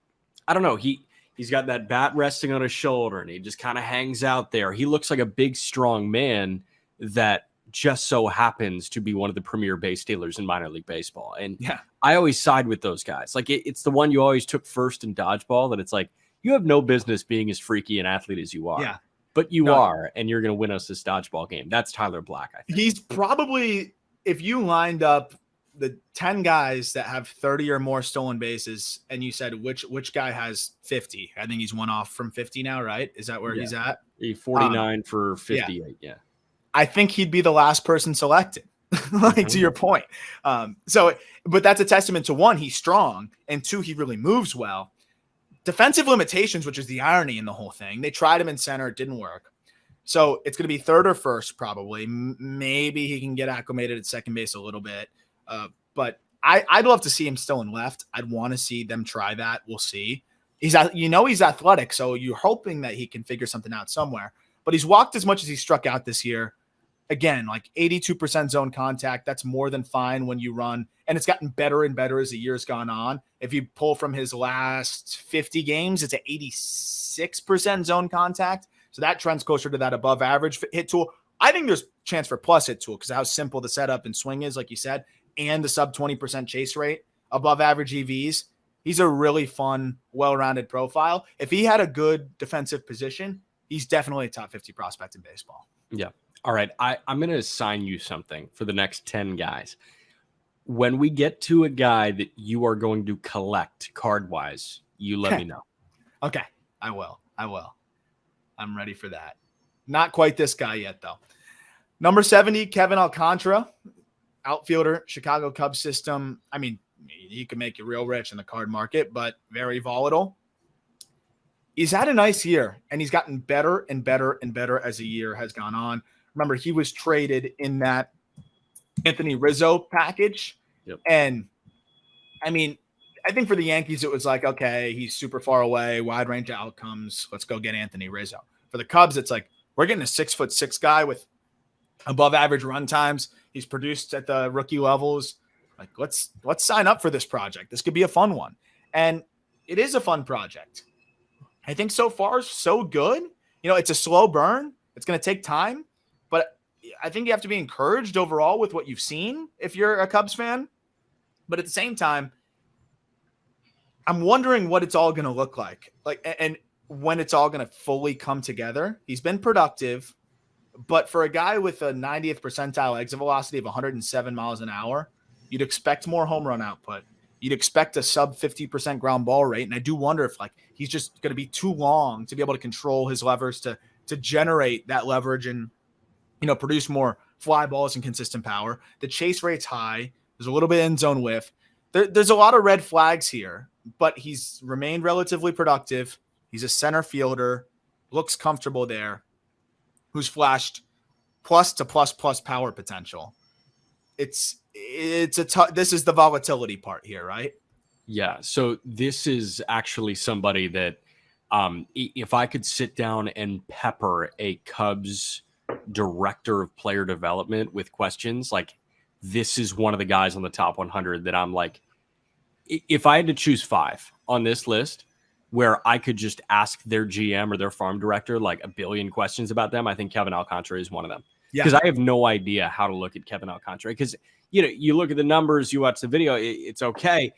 I don't know, he's got that bat resting on his shoulder and he just kind of hangs out there. He looks like a big, strong man that just so happens to be one of the premier base stealers in minor league baseball. And I always side with those guys. Like it's the one you always took first in dodgeball that it's like, you have no business being as freaky an athlete as you are. Yeah. But you are, and you're going to win us this dodgeball game. That's Tyler Black, I think. He's probably, if you lined up the 10 guys that have 30 or more stolen bases, and you said which guy has 50, I think he's one off from 50 now, right? Is that where he's at? 49 for 58, yeah. I think he'd be the last person selected, to your point. But that's a testament to, one, he's strong, and two, he really moves well. Defensive limitations, which is the irony in the whole thing. They tried him in center. It didn't work. So it's going to be third or first, probably. Maybe he can get acclimated at second base a little bit. But I'd love to see him still in left. I'd want to see them try that. We'll see. He's athletic, so you're hoping that he can figure something out somewhere. But he's walked as much as he struck out this year. again, like 82% zone contact. That's more than fine when you run. And it's gotten better and better as the year's gone on. If you pull from his last 50 games, it's at 86% zone contact. So that trend's closer to that above average hit tool. I think there's chance for plus hit tool because of how simple the setup and swing is, like you said, and the sub 20% chase rate, above average EVs. He's a really fun, well-rounded profile. If he had a good defensive position, he's definitely a top 50 prospect in baseball. Yeah. All right. I'm going to assign you something for the next 10 guys. When we get to a guy that you are going to collect card-wise, you let me know. Okay. I will. I'm ready for that. Not quite this guy yet, though. Number 70, Kevin Alcantara, outfielder, Chicago Cubs system. I mean, he could make you real rich in the card market, but very volatile. He's had a nice year, and he's gotten better and better and better as the year has gone on. Remember, he was traded in that Anthony Rizzo package. Yep. And, I mean, I think for the Yankees, it was like, okay, he's super far away, wide range of outcomes. Let's go get Anthony Rizzo. For the Cubs, it's like, we're getting a 6'6" guy with above average run times. He's produced at the rookie levels. Like, let's sign up for this project. This could be a fun one. And it is a fun project. I think so far, so good. You know, it's a slow burn. It's going to take time. But I think you have to be encouraged overall with what you've seen if you're a Cubs fan. But at the same time, I'm wondering what it's all going to look like. And when it's all going to fully come together. He's been productive. But for a guy with a 90th percentile exit velocity of 107 miles an hour, you'd expect more home run output. You'd expect a sub 50% ground ball rate. And I do wonder if like he's just going to be too long to be able to control his levers to generate that leverage and, you know, produce more fly balls and consistent power. The chase rate's high. There's a little bit in zone whiff. There's a lot of red flags here, but he's remained relatively productive. He's a center fielder, looks comfortable there, who's flashed plus to plus power potential. This is the volatility part here, right? Yeah. So this is actually somebody that if I could sit down and pepper a Cubs director of player development with questions, like this is one of the guys on the top 100 that I'm like, if I had to choose 5 on this list where I could just ask their GM or their farm director like a billion questions about them, I think Kevin Alcantara is one of them. Because I have no idea how to look at Kevin Alcantara. Because, you know, you look at the numbers, you watch the video, it's okay.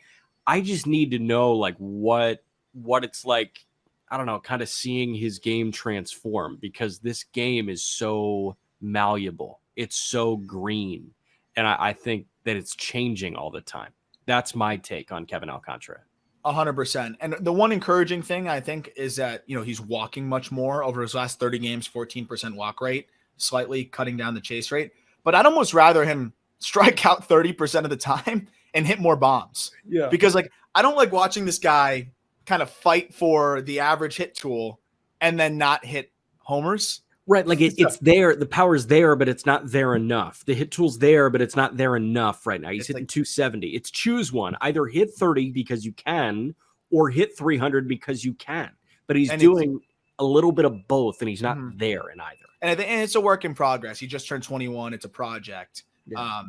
I just need to know like what it's like, I don't know, kind of seeing his game transform, because this game is so malleable. It's so green. And I think that it's changing all the time. That's my take on Kevin Alcantara. 100%. And the one encouraging thing I think is that, you know, he's walking much more over his last 30 games, 14% walk rate, slightly cutting down the chase rate. But I'd almost rather him strike out 30% of the time and hit more bombs. Yeah. Because like, I don't like watching this guy kind of fight for the average hit tool and then not hit homers. Right. Like it's there. The power's there, but it's not there enough. The hit tool's there, but it's not there enough right now. He's hitting like 270. It's choose one. Either hit 30 because you can or hit 300 because you can. But he's doing a little bit of both, and he's not there in either. And it's a work in progress. He just turned 21. It's a project. Yeah.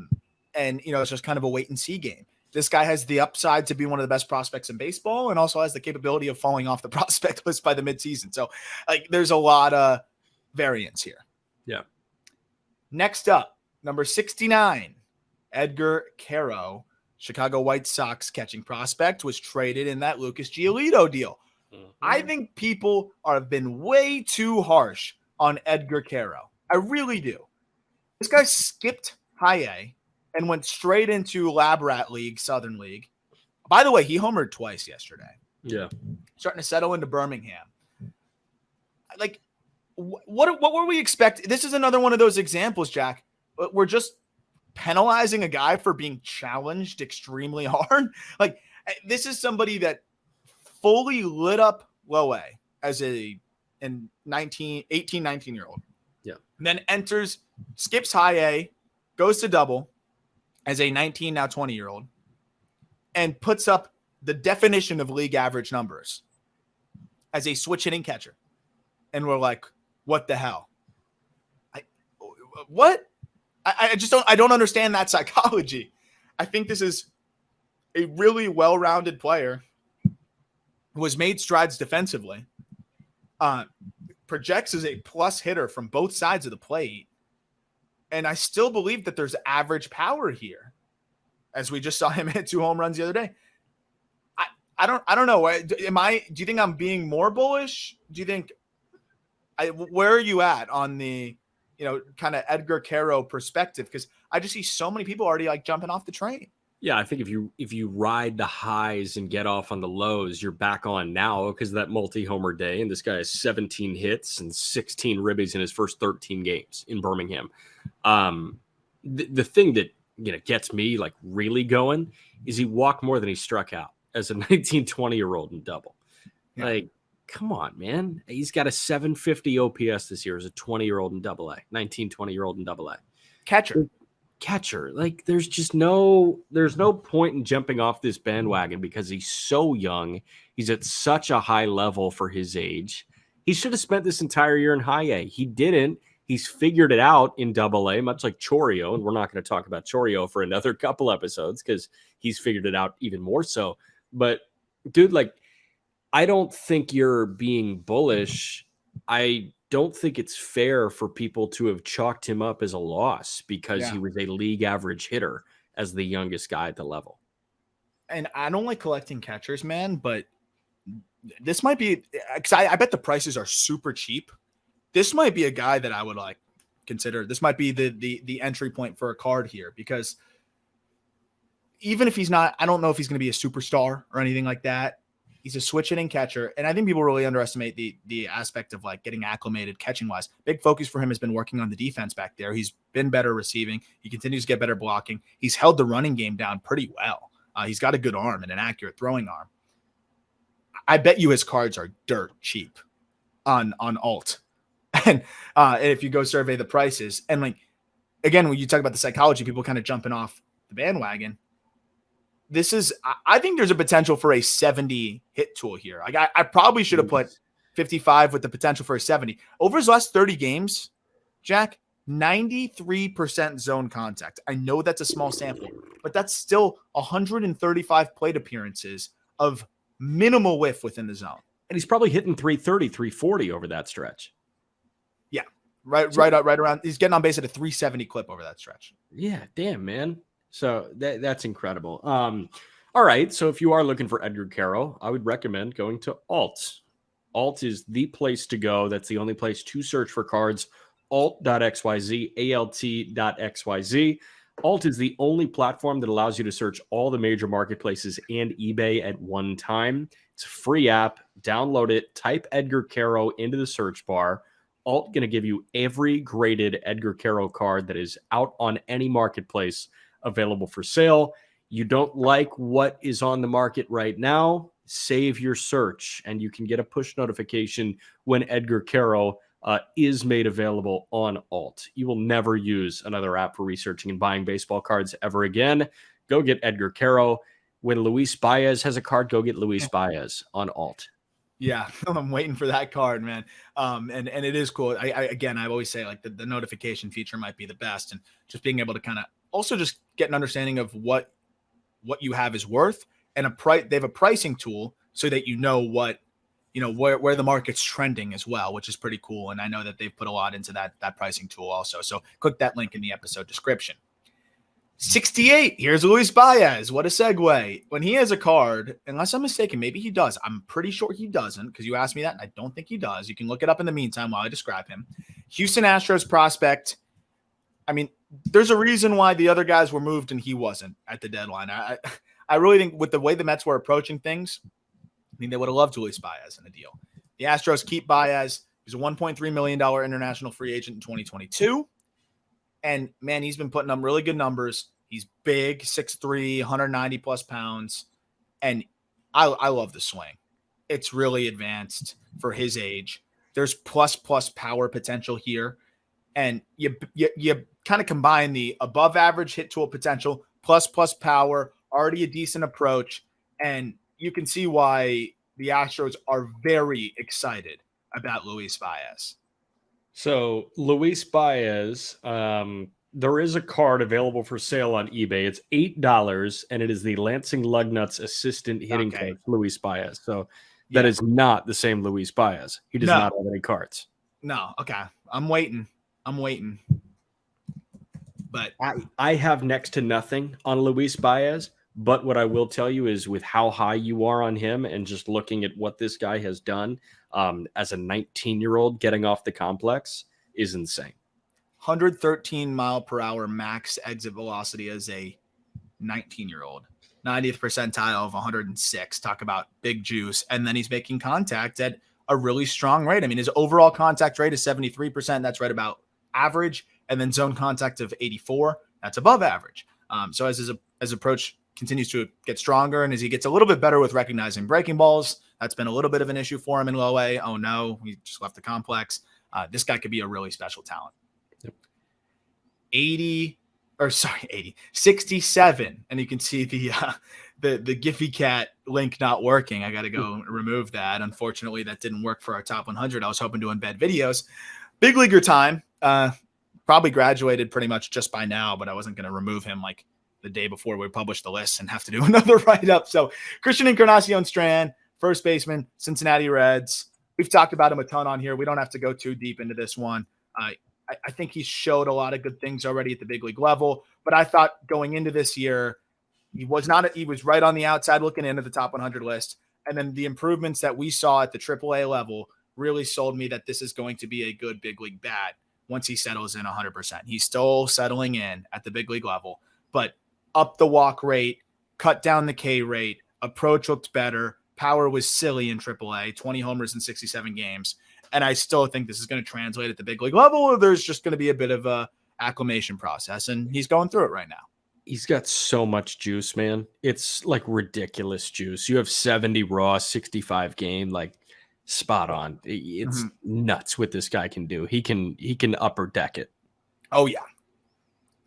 And, you know, it's just kind of a wait and see game. This guy has the upside to be one of the best prospects in baseball and also has the capability of falling off the prospect list by the midseason. So, like, there's a lot of variance here. Yeah. Next up, number 69, Edgar Cairo, Chicago White Sox catching prospect, was traded in that Lucas Giolito deal. Mm-hmm. I think people have been way too harsh on Edgar Cairo. I really do. This guy skipped high A and went straight into Lab Rat League, Southern League. By the way, he homered twice yesterday. Yeah. Starting to settle into Birmingham. Like, what were we expecting? This is another one of those examples, Jack. We're just penalizing a guy for being challenged extremely hard. Like, this is somebody that fully lit up low A as a 18, 19-year-old. Yeah. And then enters, skips high A, goes to double as a 19, now 20-year-old, and puts up the definition of league average numbers as a switch hitting catcher. And we're like, what the hell? What? I just don't understand that psychology. I think this is a really well-rounded player who has made strides defensively. Projects as a plus hitter from both sides of the plate. And I still believe that there's average power here, as we just saw him hit 2 home runs the other day. I don't know. Do you think I'm being more bullish? Do you think where are you at on the, kind of Edgar Cairo perspective? Because I just see so many people already like jumping off the train. Yeah, I think if you ride the highs and get off on the lows, you're back on now because of that multi-homer day. And this guy has 17 hits and 16 ribbies in his first 13 games in Birmingham. The thing that gets me like really going is he walked more than he struck out as a 19, 20-year-old in double. Yeah. Like, come on, man. He's got a 750 OPS this year as a 20-year-old in double A, 19, 20-year-old in double A. Catcher. Like, there's no point in jumping off this bandwagon because he's so young. He's at such a high level for his age. He should have spent this entire year in high A. He didn't. He's figured it out in double A, much like Choreo. And we're not going to talk about Choreo for another couple episodes because he's figured it out even more so. But, dude, like, I don't think you're being bullish. I don't think it's fair for people to have chalked him up as a loss because he was a league average hitter as the youngest guy at the level. And I don't like collecting catchers, man, but this might be because I bet the prices are super cheap. This might be a guy that I would like consider. This might be the entry point for a card here because even if he's not, I don't know if he's going to be a superstar or anything like that. He's a switch hitting catcher. And I think people really underestimate the aspect of like getting acclimated catching wise. Big focus for him has been working on the defense back there. He's been better receiving. He continues to get better blocking. He's held the running game down pretty well. He's got a good arm and an accurate throwing arm. I bet you his cards are dirt cheap on alt. And if you go survey the prices and like, again, when you talk about the psychology, people kind of jumping off the bandwagon. I think there's a potential for a 70 hit tool here. Like I probably should have put 55 with the potential for a 70. Over his last 30 games, Jack, 93% zone contact. I know that's a small sample, but that's still 135 plate appearances of minimal whiff within the zone. And he's probably hitting 330, 340 over that stretch. Yeah, right around. He's getting on base at a 370 clip over that stretch. Yeah, damn, man. So that's incredible. All right. So if you are looking for Edgar Cairo, I would recommend going to Alt. Alt is the place to go. That's the only place to search for cards. Alt.xyz, alt.xyz. Alt is the only platform that allows you to search all the major marketplaces and eBay at one time. It's a free app. Download it. Type Edgar Cairo into the search bar. Alt going to give you every graded Edgar Cairo card that is out on any marketplace available for sale. You don't like what is on the market right now, save your search and you can get a push notification when Edgar Cairo is made available on Alt. You will never use another app for researching and buying baseball cards ever again. Go get Edgar Cairo. When Luis Baez has a card, go get Luis Baez on Alt. Yeah, I'm waiting for that card, man. And it is cool. I always say like the notification feature might be the best, and just being able to kind of also just get an understanding of what you have is worth, and they have a pricing tool so that where the market's trending as well, which is pretty cool. And I know that they've put a lot into that pricing tool also. So click that link in the episode description. 68. Here's Luis Baez. What a segue. When he has a card, unless I'm mistaken, maybe he does. I'm pretty sure he doesn't because you asked me that, and I don't think he does. You can look it up in the meantime while I describe him. Houston Astros prospect. I mean, there's a reason why the other guys were moved and he wasn't at the deadline. I really think with the way the Mets were approaching things, I think they would have loved Luis Baez in a deal. The Astros keep Baez. He's a $1.3 million international free agent in 2022. And, man, he's been putting up really good numbers. He's big, 6'3", 190 plus pounds. And I love the swing. It's really advanced for his age. There's plus power potential here. And you kind of combine the above average hit tool potential, plus power, already a decent approach. And you can see why the Astros are very excited about Luis Baez. So Luis Baez, there is a card available for sale on eBay. It's $8, and it is the Lansing Lugnuts assistant hitting coach, Luis Baez. So that is not the same Luis Baez. He does not have any cards. No. Okay. I'm waiting. But I have next to nothing on Luis Baez. But what I will tell you is with how high you are on him and just looking at what this guy has done as a 19-year-old getting off the complex is insane. 113 mile per hour max exit velocity as a 19-year-old, 90th percentile of 106. Talk about big juice. And then he's making contact at a really strong rate. I mean, his overall contact rate is 73%. That's right about average. And then zone contact of 84. That's above average. So as his approach continues to get stronger and as he gets a little bit better with recognizing breaking balls, that's been a little bit of an issue for him in low A. Oh no, he just left the complex. This guy could be a really special talent. 67. And you can see the Giphy Cat link not working. I got to go remove that. Unfortunately, that didn't work for our top 100. I was hoping to embed videos. Big leaguer time. Probably graduated pretty much just by now, but I wasn't going to remove him like the day before we published the list and have to do another write-up. So Christian Incarnacion Strand, first baseman, Cincinnati Reds. We've talked about him a ton on here. We don't have to go too deep into this one. I think he showed a lot of good things already at the big league level, but I thought going into this year, he was right on the outside looking into the top 100 list. And then the improvements that we saw at the AAA level really sold me that this is going to be a good big league bat once he settles in 100%. He's still settling in at the big league level, but up the walk rate, cut down the K rate, approach looked better. Power was silly in AAA, 20 homers in 67 games. And I still think this is going to translate at the big league level, or there's just going to be a bit of a acclimation process, and he's going through it right now. He's got so much juice, man. It's like ridiculous juice. You have 70 raw, 65 game, like spot on. It's nuts what this guy can do. He can upper deck it. Oh yeah.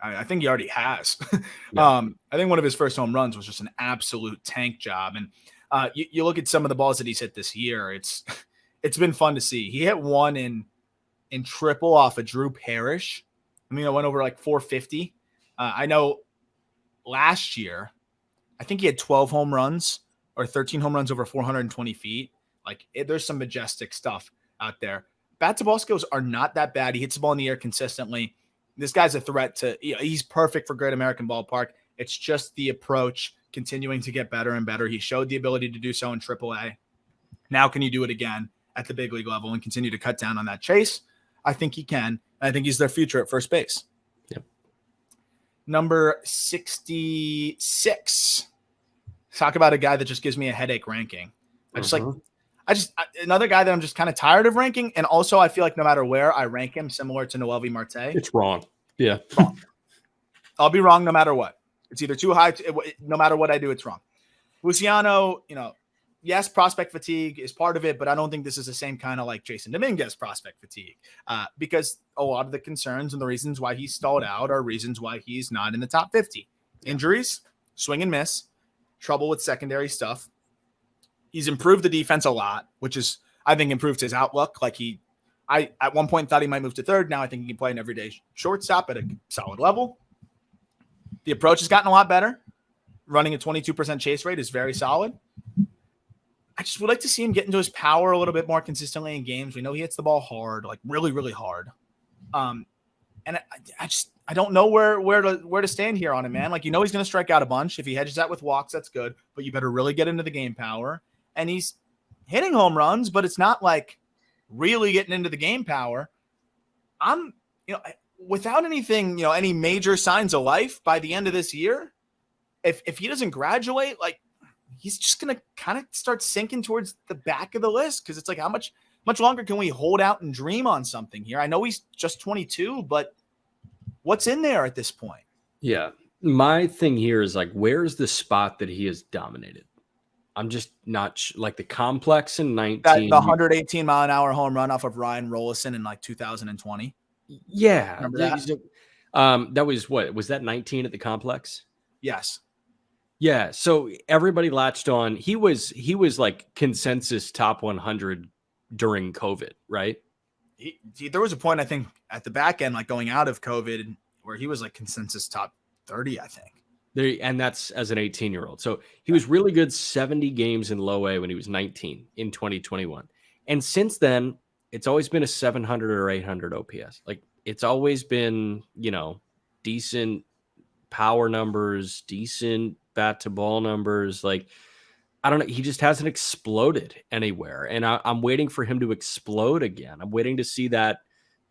I think he already has. I think one of his first home runs was just an absolute tank job. And you look at some of the balls that he's hit this year. It's been fun to see. He hit one in triple off of Drew Parrish. I mean, it went over like 450. I know last year, I think he had 12 home runs or 13 home runs over 420 feet. Like there's some majestic stuff out there. Bat to ball skills are not that bad. He hits the ball in the air consistently. This guy's a threat to, he's perfect for Great American Ballpark. It's just the approach continuing to get better and better. He showed the ability to do so in AAA. Now can you do it again at the big league level and continue to cut down on that chase? I think he can. I think he's their future at first base. Yep. Number 66. Talk about a guy that just gives me a headache ranking. Another guy that I'm just kind of tired of ranking. And also I feel like no matter where I rank him, similar to Noelvi Marte, it's wrong. Yeah. Wrong. I'll be wrong no matter what. It's either too high. No matter what I do, it's wrong. Luciano, yes, prospect fatigue is part of it, but I don't think this is the same kind of like Jason Dominguez prospect fatigue because a lot of the concerns and the reasons why he stalled out are reasons why he's not in the top 50. Injuries, swing and miss, trouble with secondary stuff. He's improved the defense a lot, which is, I think, improved his outlook. Like I at one point thought he might move to third. Now I think he can play an everyday shortstop at a solid level. The approach has gotten a lot better. Running a 22% chase rate is very solid. I just would like to see him get into his power a little bit more consistently in games. We know he hits the ball hard, like really, really hard. And I don't know where to stand here on him, man. Like, he's going to strike out a bunch. If he hedges that with walks, that's good. But you better really get into the game power. And he's hitting home runs, but it's not like really getting into the game power. I'm, without anything, any major signs of life by the end of this year, if he doesn't graduate, like, he's just going to kind of start sinking towards the back of the list. Cause it's like, how much longer can we hold out and dream on something here? I know he's just 22, but what's in there at this point? Yeah. My thing here is like, where's the spot that he has dominated? I'm just not like the complex in 19. The 118 mile an hour home run off of Ryan Rollison in like 2020. Yeah. Remember that? That was what? Was that 19 at the complex? Yes. Yeah. So everybody latched on. He was like consensus top 100 during COVID, right? There was a point, I think, at the back end, like going out of COVID, where he was like consensus top 30, I think. And that's as an 18-year-old. So he was really good 70 games in low A when he was 19 in 2021. And since then, it's always been a 700 or 800 OPS. Like it's always been, decent power numbers, decent bat to ball numbers. Like, I don't know. He just hasn't exploded anywhere. And I'm waiting for him to explode again. I'm waiting to see that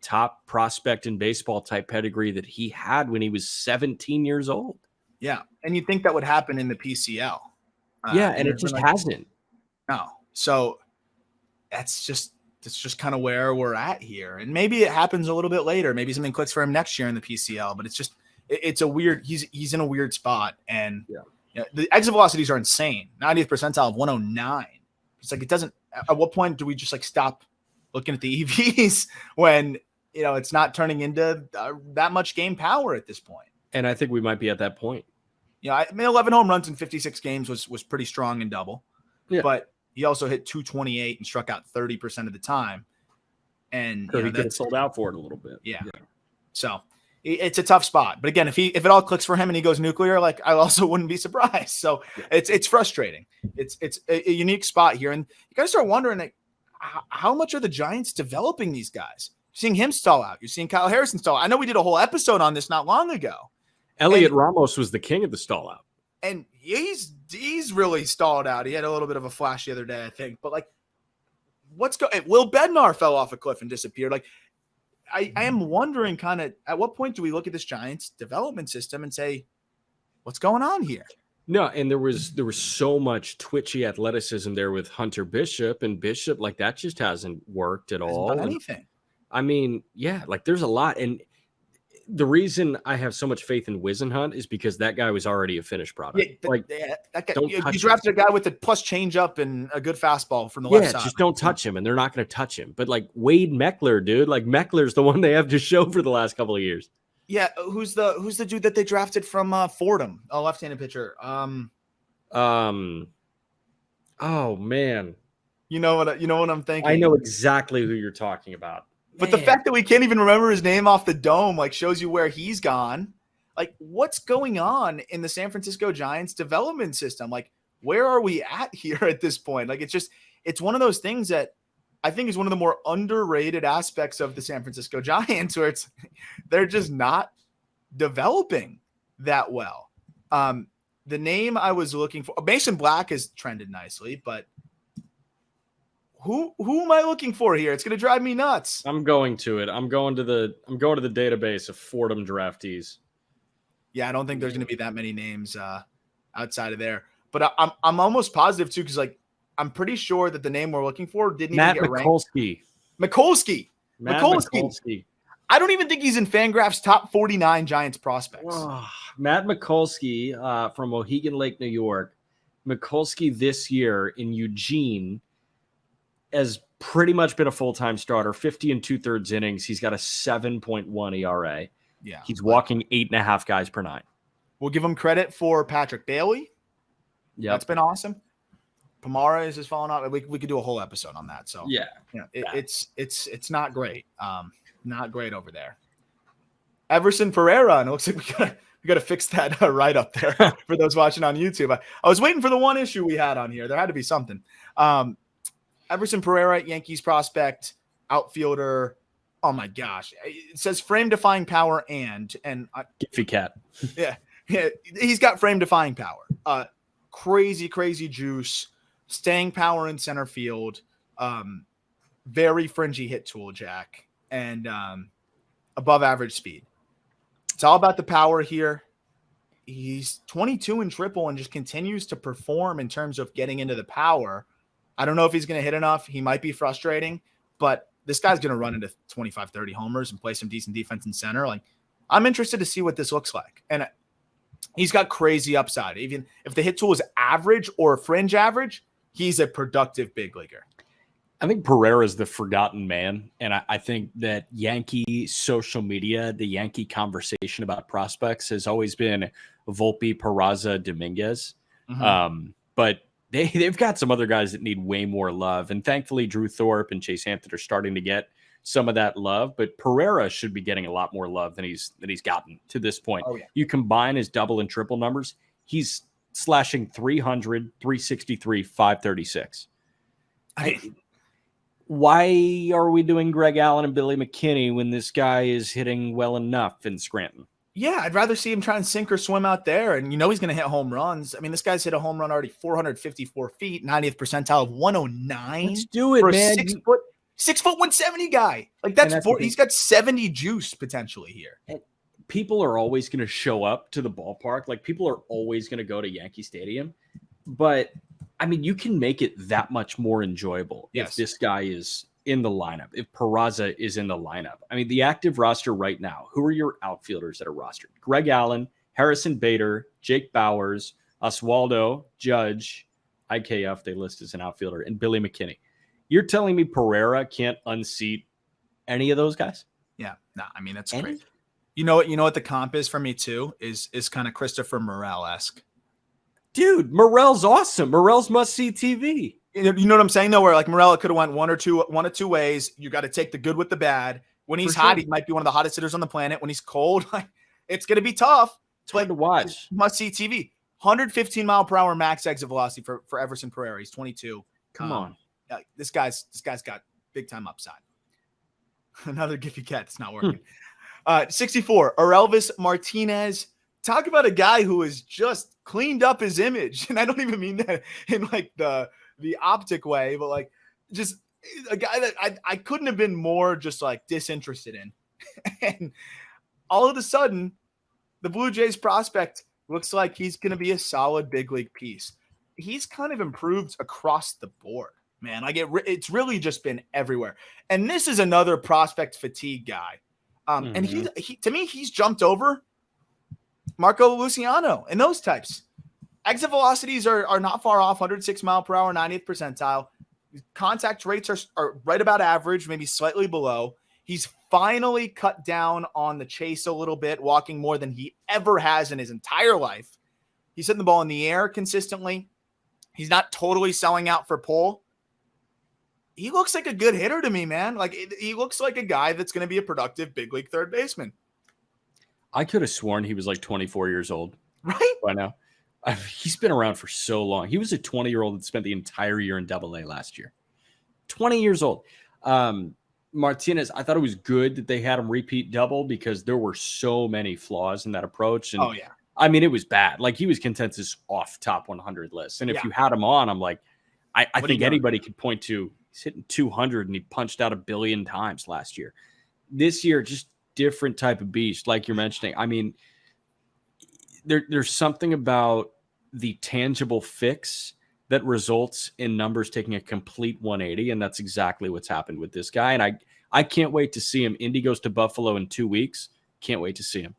top prospect in baseball type pedigree that he had when he was 17 years old. Yeah. And you think that would happen in the PCL. And it just hasn't. No. So that's just kind of where we're at here. And maybe it happens a little bit later. Maybe something clicks for him next year in the PCL, but it's a weird, he's in a weird spot. And the exit velocities are insane. 90th percentile of 109. It's like, it doesn't, at what point do we just like stop looking at the EVs when, it's not turning into that much game power at this point? And I think we might be at that point. 11 home runs in 56 games was pretty strong in double. Yeah. But he also hit 228 and struck out 30% of the time. And so he could have sold out for it a little bit. Yeah. So it's a tough spot. But again, if it all clicks for him and he goes nuclear, like I also wouldn't be surprised. So it's frustrating. It's a unique spot here. And you got to start wondering, like, how much are the Giants developing these guys? You're seeing him stall out. You're seeing Kyle Harrison stall out. I know we did a whole episode on this not long ago. Ramos was the king of the stall out. And he's really stalled out. He had a little bit of a flash the other day, I think. But like, Will Bednar fell off a cliff and disappeared. Like, I am wondering kind of at what point do we look at this Giants development system and say, what's going on here? No, and there was so much twitchy athleticism there with Hunter Bishop, and Bishop, like, that just hasn't worked at all. Hasn't done anything. I mean, yeah, like there's a lot. And the reason I have so much faith in Wisenhunt is because that guy was already a finished product. That guy, you drafted a guy with a plus changeup and a good fastball from the left side. Just don't touch him, and they're not going to touch him. But like Wade Meckler, dude, like Meckler's the one they have to show for the last couple of years. Yeah, who's the dude that they drafted from Fordham, a left-handed pitcher? Oh man, you know what I'm thinking. I know exactly who you're talking about. But the fact that we can't even remember his name off the dome, like, shows you where he's gone. Like, what's going on in the San Francisco Giants development system? Like, where are we at here at this point? Like, it's one of those things that I think is one of the more underrated aspects of the San Francisco Giants, where they're just not developing that well. The name I was looking for, Mason Black has trended nicely, but who am I looking for here? It's going to drive me nuts. I'm going to it. I'm going to the database of Fordham draftees. Yeah, I don't think there's going to be that many names outside of there. But I'm almost positive too, because like I'm pretty sure that the name we're looking for didn't even get ranked. Mikulski. I don't even think he's in Fangraph's top 49 Giants prospects. Oh, Matt Mikulski from Mohegan Lake, New York. Mikulski this year in Eugene has pretty much been a full-time starter, 50 and 2/3 innings. He's got a 7.1 ERA. Yeah. He's walking 8.5 guys per nine. We'll give him credit for Patrick Bailey. Yeah. That's been awesome. Pomara is just falling off. We could do a whole episode on that. So it's not great. Not great over there. Everson Pereira, and it looks like we got to fix that right up there for those watching on YouTube. I was waiting for the one issue we had on here. There had to be something. Everson Pereira, Yankees prospect, outfielder. Oh my gosh. It says frame defying power and Giffy Cat. Yeah. He's got frame defying power. Crazy juice, staying power in center field. Very fringy hit tool, Jack, and above average speed. It's all about the power here. He's 22 in triple and just continues to perform in terms of getting into the power. I don't know if he's going to hit enough. He might be frustrating, but this guy's going to run into 25, 30 homers and play some decent defense in center. Like, I'm interested to see what this looks like. And he's got crazy upside. Even if the hit tool is average or fringe average, he's a productive big leaguer. I think Pereira is the forgotten man. And I think that Yankee social media, the Yankee conversation about prospects has always been Volpe, Peraza, Dominguez. Mm-hmm. But they've got some other guys that need way more love. And thankfully, Drew Thorpe and Chase Hampton are starting to get some of that love, but Pereira should be getting a lot more love than he's gotten to this point. Oh, yeah. You combine his double and triple numbers, he's slashing 300, 363, 536. Why are we doing Greg Allen and Billy McKinney when this guy is hitting well enough in Scranton? Yeah, I'd rather see him try and sink or swim out there. And he's going to hit home runs. I mean, this guy's hit a home run already 454 feet, 90th percentile of 109. Let's do it, for man. A 6 foot 170 guy. Like he's got 70 juice potentially here. And people are always going to show up to the ballpark. Like, people are always going to go to Yankee Stadium. But I mean, you can make it that much more enjoyable if this guy is in the lineup, if Peraza is in the lineup. I mean, the active roster right now, who are your outfielders that are rostered? Greg Allen, Harrison Bader, Jake Bowers, Oswaldo, Judge, IKF, they list as an outfielder, and Billy McKinney. You're telling me Pereira can't unseat any of those guys? Yeah, no, I mean, that's great. You know what the comp is for me too is kind of Christopher Morel-esque. Dude, Morel's awesome. Morel's must-see TV. You know what I'm saying, though, where like Morel could have went one of two ways. You got to take the good with the bad. When he's hot, he might be one of the hottest hitters on the planet. When he's cold, like, it's going to be tough. It's hard to watch. Must-see TV. 115 mile per hour max exit velocity for Everson Pereira. He's 22. Come on. This guy's got big time upside. Another Giffy Cat that's not working. 64, Orelvis Martinez. Talk about a guy who has just cleaned up his image. And I don't even mean that in like the optic way, but like just a guy that I couldn't have been more just like disinterested in. And all of a sudden, the Blue Jays prospect looks like he's going to be a solid big league piece. He's kind of improved across the board, man. Like it's really just been everywhere. And this is another prospect fatigue guy. And he to me, he's jumped over Marco Luciano and those types. Exit velocities are not far off, 106 mile per hour, 90th percentile. Contact rates are right about average, maybe slightly below. He's finally cut down on the chase a little bit, walking more than he ever has in his entire life. He's hitting the ball in the air consistently. He's not totally selling out for pull. He looks like a good hitter to me, man. Like he looks like a guy that's going to be a productive big league third baseman. I could have sworn he was like 24 years old. Right? By now. He's been around for so long. He was a 20-year-old that spent the entire year in Double-A last year. 20 years old. Martinez, I thought it was good that they had him repeat double because there were so many flaws in that approach. And I mean, it was bad. Like, he was consensus off top 100 list. And if you had him on, I'm like, I think anybody could point to he's hitting 200 and he punched out 1 billion times last year. This year, just different type of beast, like you're mentioning. I mean, there's something about the tangible fix that results in numbers taking a complete 180, and that's exactly what's happened with this guy. And I can't wait to see him. Indy goes to Buffalo in 2 weeks. Can't wait to see him.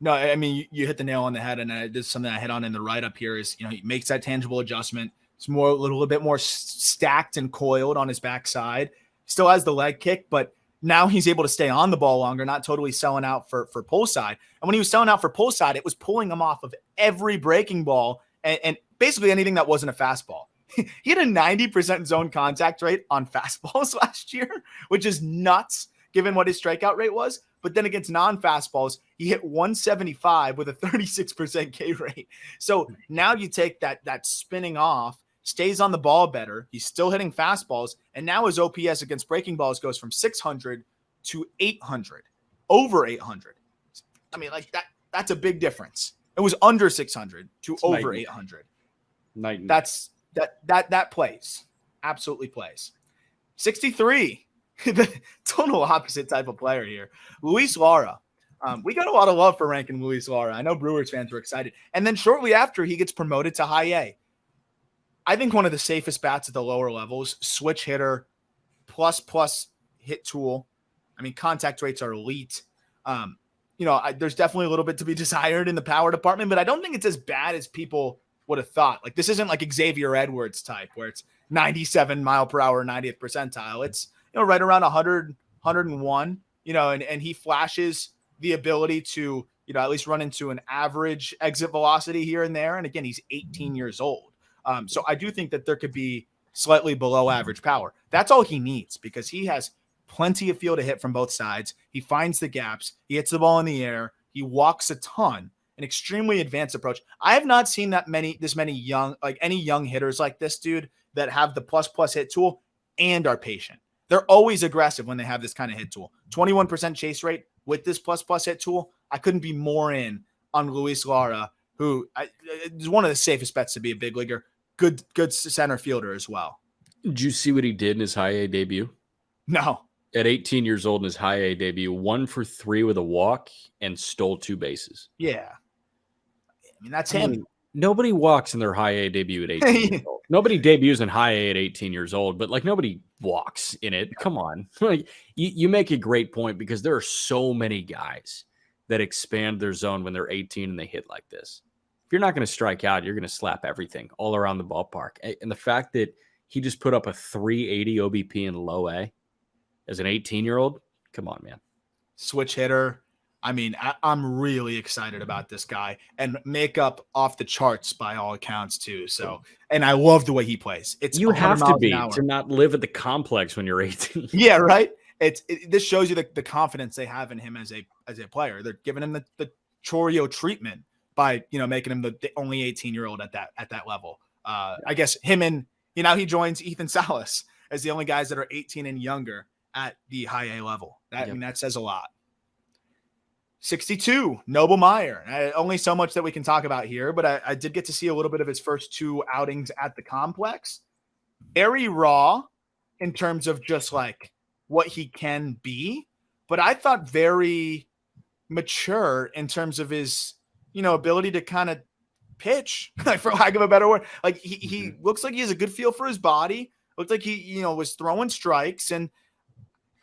No, I mean, you hit the nail on the head, and this is something I hit on in the write-up here is, he makes that tangible adjustment. It's a little bit more stacked and coiled on his backside. Still has the leg kick, but now he's able to stay on the ball longer, not totally selling out for pull side. And when he was selling out for pull side, it was pulling him off of every breaking ball and basically anything that wasn't a fastball. He had a 90% zone contact rate on fastballs last year, which is nuts given what his strikeout rate was. But then against non-fastballs, he hit 175 with a 36% K rate. So now you take that spinning off, stays on the ball better. He's still hitting fastballs. And now his OPS against breaking balls goes from 600 to 800, over 800. I mean, like that's a big difference. It was under 600 to it's over 800. That's that plays. Absolutely plays. 63. The total opposite type of player here. Luis Lara. We got a lot of love for ranking Luis Lara. I know Brewers fans were excited. And then shortly after, he gets promoted to high A. I think one of the safest bats at the lower levels, switch hitter, plus hit tool. I mean, contact rates are elite. There's definitely a little bit to be desired in the power department, but I don't think it's as bad as people would have thought. Like, this isn't like Xavier Edwards type where it's 97 mile per hour, 90th percentile. It's, right around 100, 101, and he flashes the ability to, at least run into an average exit velocity here and there. And again, he's 18 years old. So I do think that there could be slightly below average power. That's all he needs because he has plenty of field to hit from both sides. He finds the gaps. He hits the ball in the air. He walks a ton. An extremely advanced approach. I have not seen this many young, like any young hitters like this dude that have the plus hit tool and are patient. They're always aggressive when they have this kind of hit tool. 21% chase rate with this plus hit tool. I couldn't be more in on Luis Lara, who is one of the safest bets to be a big leaguer. Good center fielder as well. Did you see what he did in his high A debut? No. At 18 years old in his high A debut, 1 for 3 with a walk and stole 2 bases. Yeah. I mean, that's him. Nobody walks in their high A debut at 18 years old. Nobody debuts in high A at 18 years old, but like nobody walks in it. Come on. Like you make a great point because there are so many guys that expand their zone when they're 18 and they hit like this. If you're not going to strike out, you're going to slap everything all around the ballpark. And the fact that he just put up a 380 OBP in low A as an 18-year-old, come on, man. Switch hitter. I mean, I'm really excited about this guy, and makeup off the charts by all accounts too. So, and I love the way he plays. You have to be to not live at the complex when you're 18. Yeah, right. This shows you the confidence they have in him as a player. They're giving him the Choreo treatment by making him the only 18-year-old at that level. I guess him and he joins Ethan Salas as the only guys that are 18 and younger at the high A level. I mean, that says a lot. 62, Noble Meyer. Only so much that we can talk about here, but I did get to see a little bit of his first 2 outings at the complex. Very raw in terms of just like what he can be, but I thought very mature in terms of his, ability to kind of pitch, for lack of a better word. Like he looks like he has a good feel for his body. Looked like he, was throwing strikes, and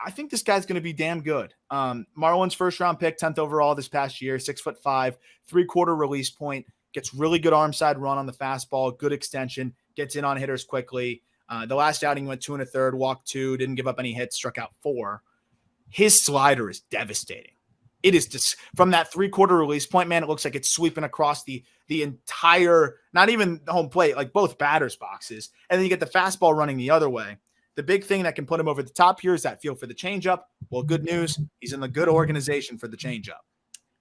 I think this guy's going to be damn good. Marlins first round pick, 10th overall this past year, 6'5", 3/4 release point, gets really good arm side run on the fastball, good extension, gets in on hitters quickly. The last outing went 2 1/3, walked 2, didn't give up any hits, struck out 4. His slider is devastating. It is just from that 3/4 release point, man. It looks like it's sweeping across the entire, not even the home plate, like both batters' boxes. And then you get the fastball running the other way. The big thing that can put him over the top here is that feel for the changeup. Well, good news. He's in the good organization for the changeup.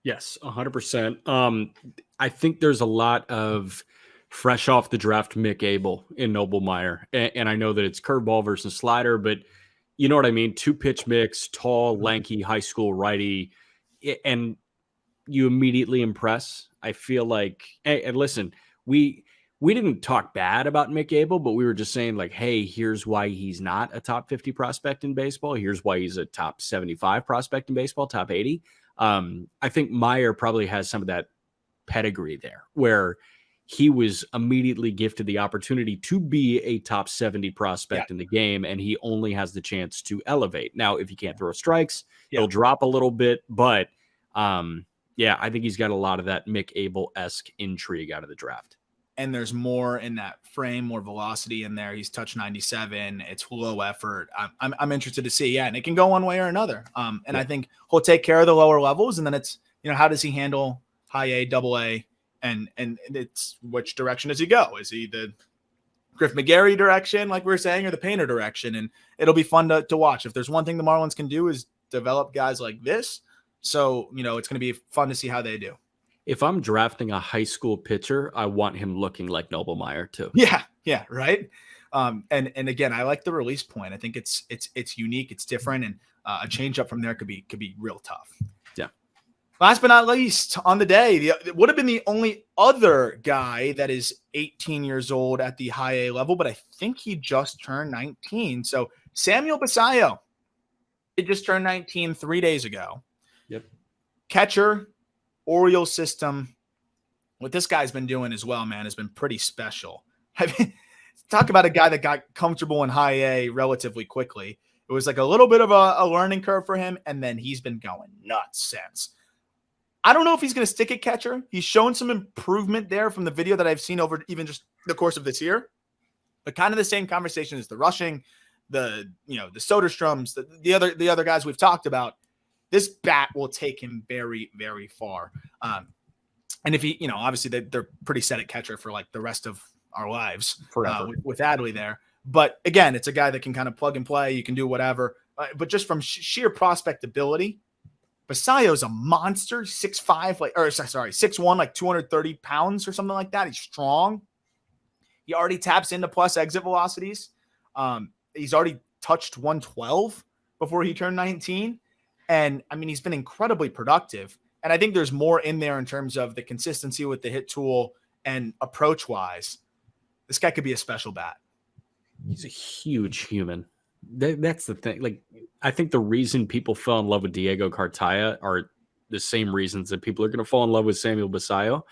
Yes, 100%. I think there's a lot of fresh off the draft Mick Abel in Noble Meyer. And I know that it's curveball versus slider, but you know what I mean? 2-pitch mix, tall, lanky, high school righty. And you immediately impress. I feel like, and listen, we didn't talk bad about Mick Abel, but we were just saying like, hey, here's why he's not a top 50 prospect in baseball. Here's why he's a top 75 prospect in baseball, top 80. I think Meyer probably has some of that pedigree there where he was immediately gifted the opportunity to be a top 70 prospect in the game, and he only has the chance to elevate. Now, if he can't throw strikes, he'll drop a little bit, but I think he's got a lot of that Mick Abel-esque intrigue out of the draft. And there's more in that frame, more velocity in there. He's touched 97. It's low effort. I'm interested to see. Yeah, and it can go one way or another. I think he'll take care of the lower levels. And then it's, how does he handle high A, double A, and it's which direction does he go? Is he the Griff McGarry direction, like we were saying, or the Painter direction? And it'll be fun to watch. If there's one thing the Marlins can do is develop guys like this. So, it's going to be fun to see how they do. If I'm drafting a high school pitcher, I want him looking like Noble Meyer too. Yeah, right. And again, I like the release point. I think it's unique, it's different, and a change up from there could be real tough. Yeah. Last but not least, on the day, it would have been the only other guy that is 18 years old at the high A level, but I think he just turned 19. So Samuel Basabe, he just turned 19 3 days ago. Yep. Catcher. Orioles system, what this guy's been doing as well, man, has been pretty special. I mean, talk about a guy that got comfortable in high A relatively quickly. It was like a little bit of a learning curve for him, and then he's been going nuts since. I don't know if he's going to stick at catcher. He's shown some improvement there from the video that I've seen over even just the course of this year, but kind of the same conversation as the rushing, the Soderstroms, the other guys we've talked about. This bat will take him very, very far. And if he, obviously they're pretty set at catcher for like the rest of our lives forever with Adley there. But again, it's a guy that can kind of plug and play. You can do whatever. but just from sheer prospectability, Basayo's a monster, 6'5", 6'1", like 230 pounds or something like that. He's strong. He already taps into plus exit velocities. He's already touched 112 before he turned 19. And I mean, he's been incredibly productive. And I think there's more in there in terms of the consistency with the hit tool and approach wise. This guy could be a special bat. He's a huge human. That's the thing. Like, I think the reason people fell in love with Diego Cartaya are the same reasons that people are going to fall in love with Samuel Basayo.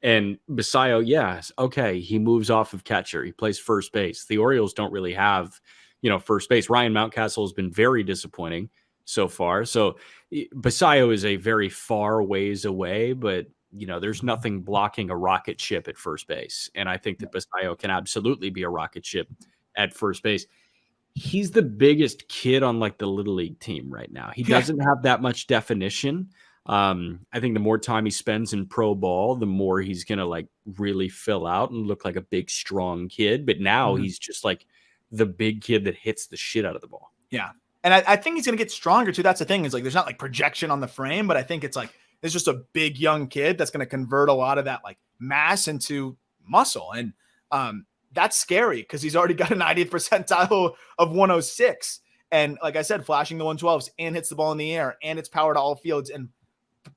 And Basayo, yes, okay, he moves off of catcher. He plays first base. The Orioles don't really have, first base. Ryan Mountcastle has been very disappointing so far. So Basayo is a very far ways away, but there's nothing blocking a rocket ship at first base. And I think that Basayo can absolutely be a rocket ship at first base. He's the biggest kid on like the little league team right now. He doesn't have that much definition. I think the more time he spends in pro ball, the more he's going to like really fill out and look like a big, strong kid. But now he's just like the big kid that hits the shit out of the ball. Yeah. And I think he's going to get stronger too. That's the thing, is like, there's not like projection on the frame, but I think it's like, it's just a big young kid that's going to convert a lot of that like mass into muscle. And that's scary because he's already got a 90th percentile of 106. And like I said, flashing the 112s and hits the ball in the air, and it's power to all fields and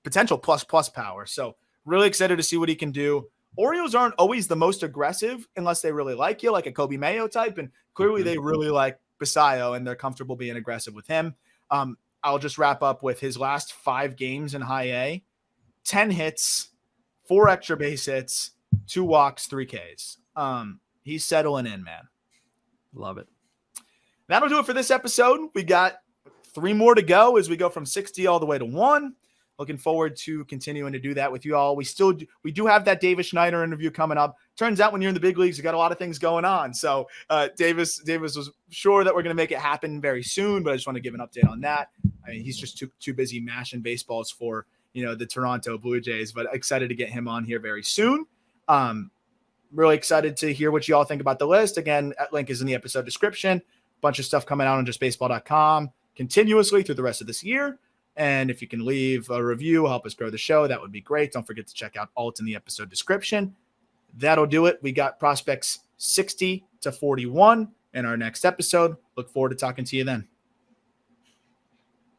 potential plus power. So really excited to see what he can do. Orioles aren't always the most aggressive unless they really like you, like a Kobe Mayo type. And clearly they really like Basayo and they're comfortable being aggressive with him. I'll just wrap up with his last 5 games in high A, 10 hits, 4 extra base hits, 2 walks, 3 Ks. He's settling in, man. Love it. That'll do it for this episode. We got 3 more to go as we go from 60 all the way to 1. Looking forward to continuing to do that with you all. We do have that Davis Schneider interview coming up. Turns out when you're in the big leagues, you got a lot of things going on. So Davis was sure that we're going to make it happen very soon, but I just want to give an update on that. I mean, he's just too busy mashing baseballs for, the Toronto Blue Jays, but excited to get him on here very soon. Really excited to hear what you all think about the list. Again, that link is in the episode description. Bunch of stuff coming out on justbaseball.com continuously through the rest of this year. And if you can leave a review, help us grow the show, that would be great. Don't forget to check out alt in the episode description. That'll do it. We got prospects 60 to 41 in our next episode. Look forward to talking to you then.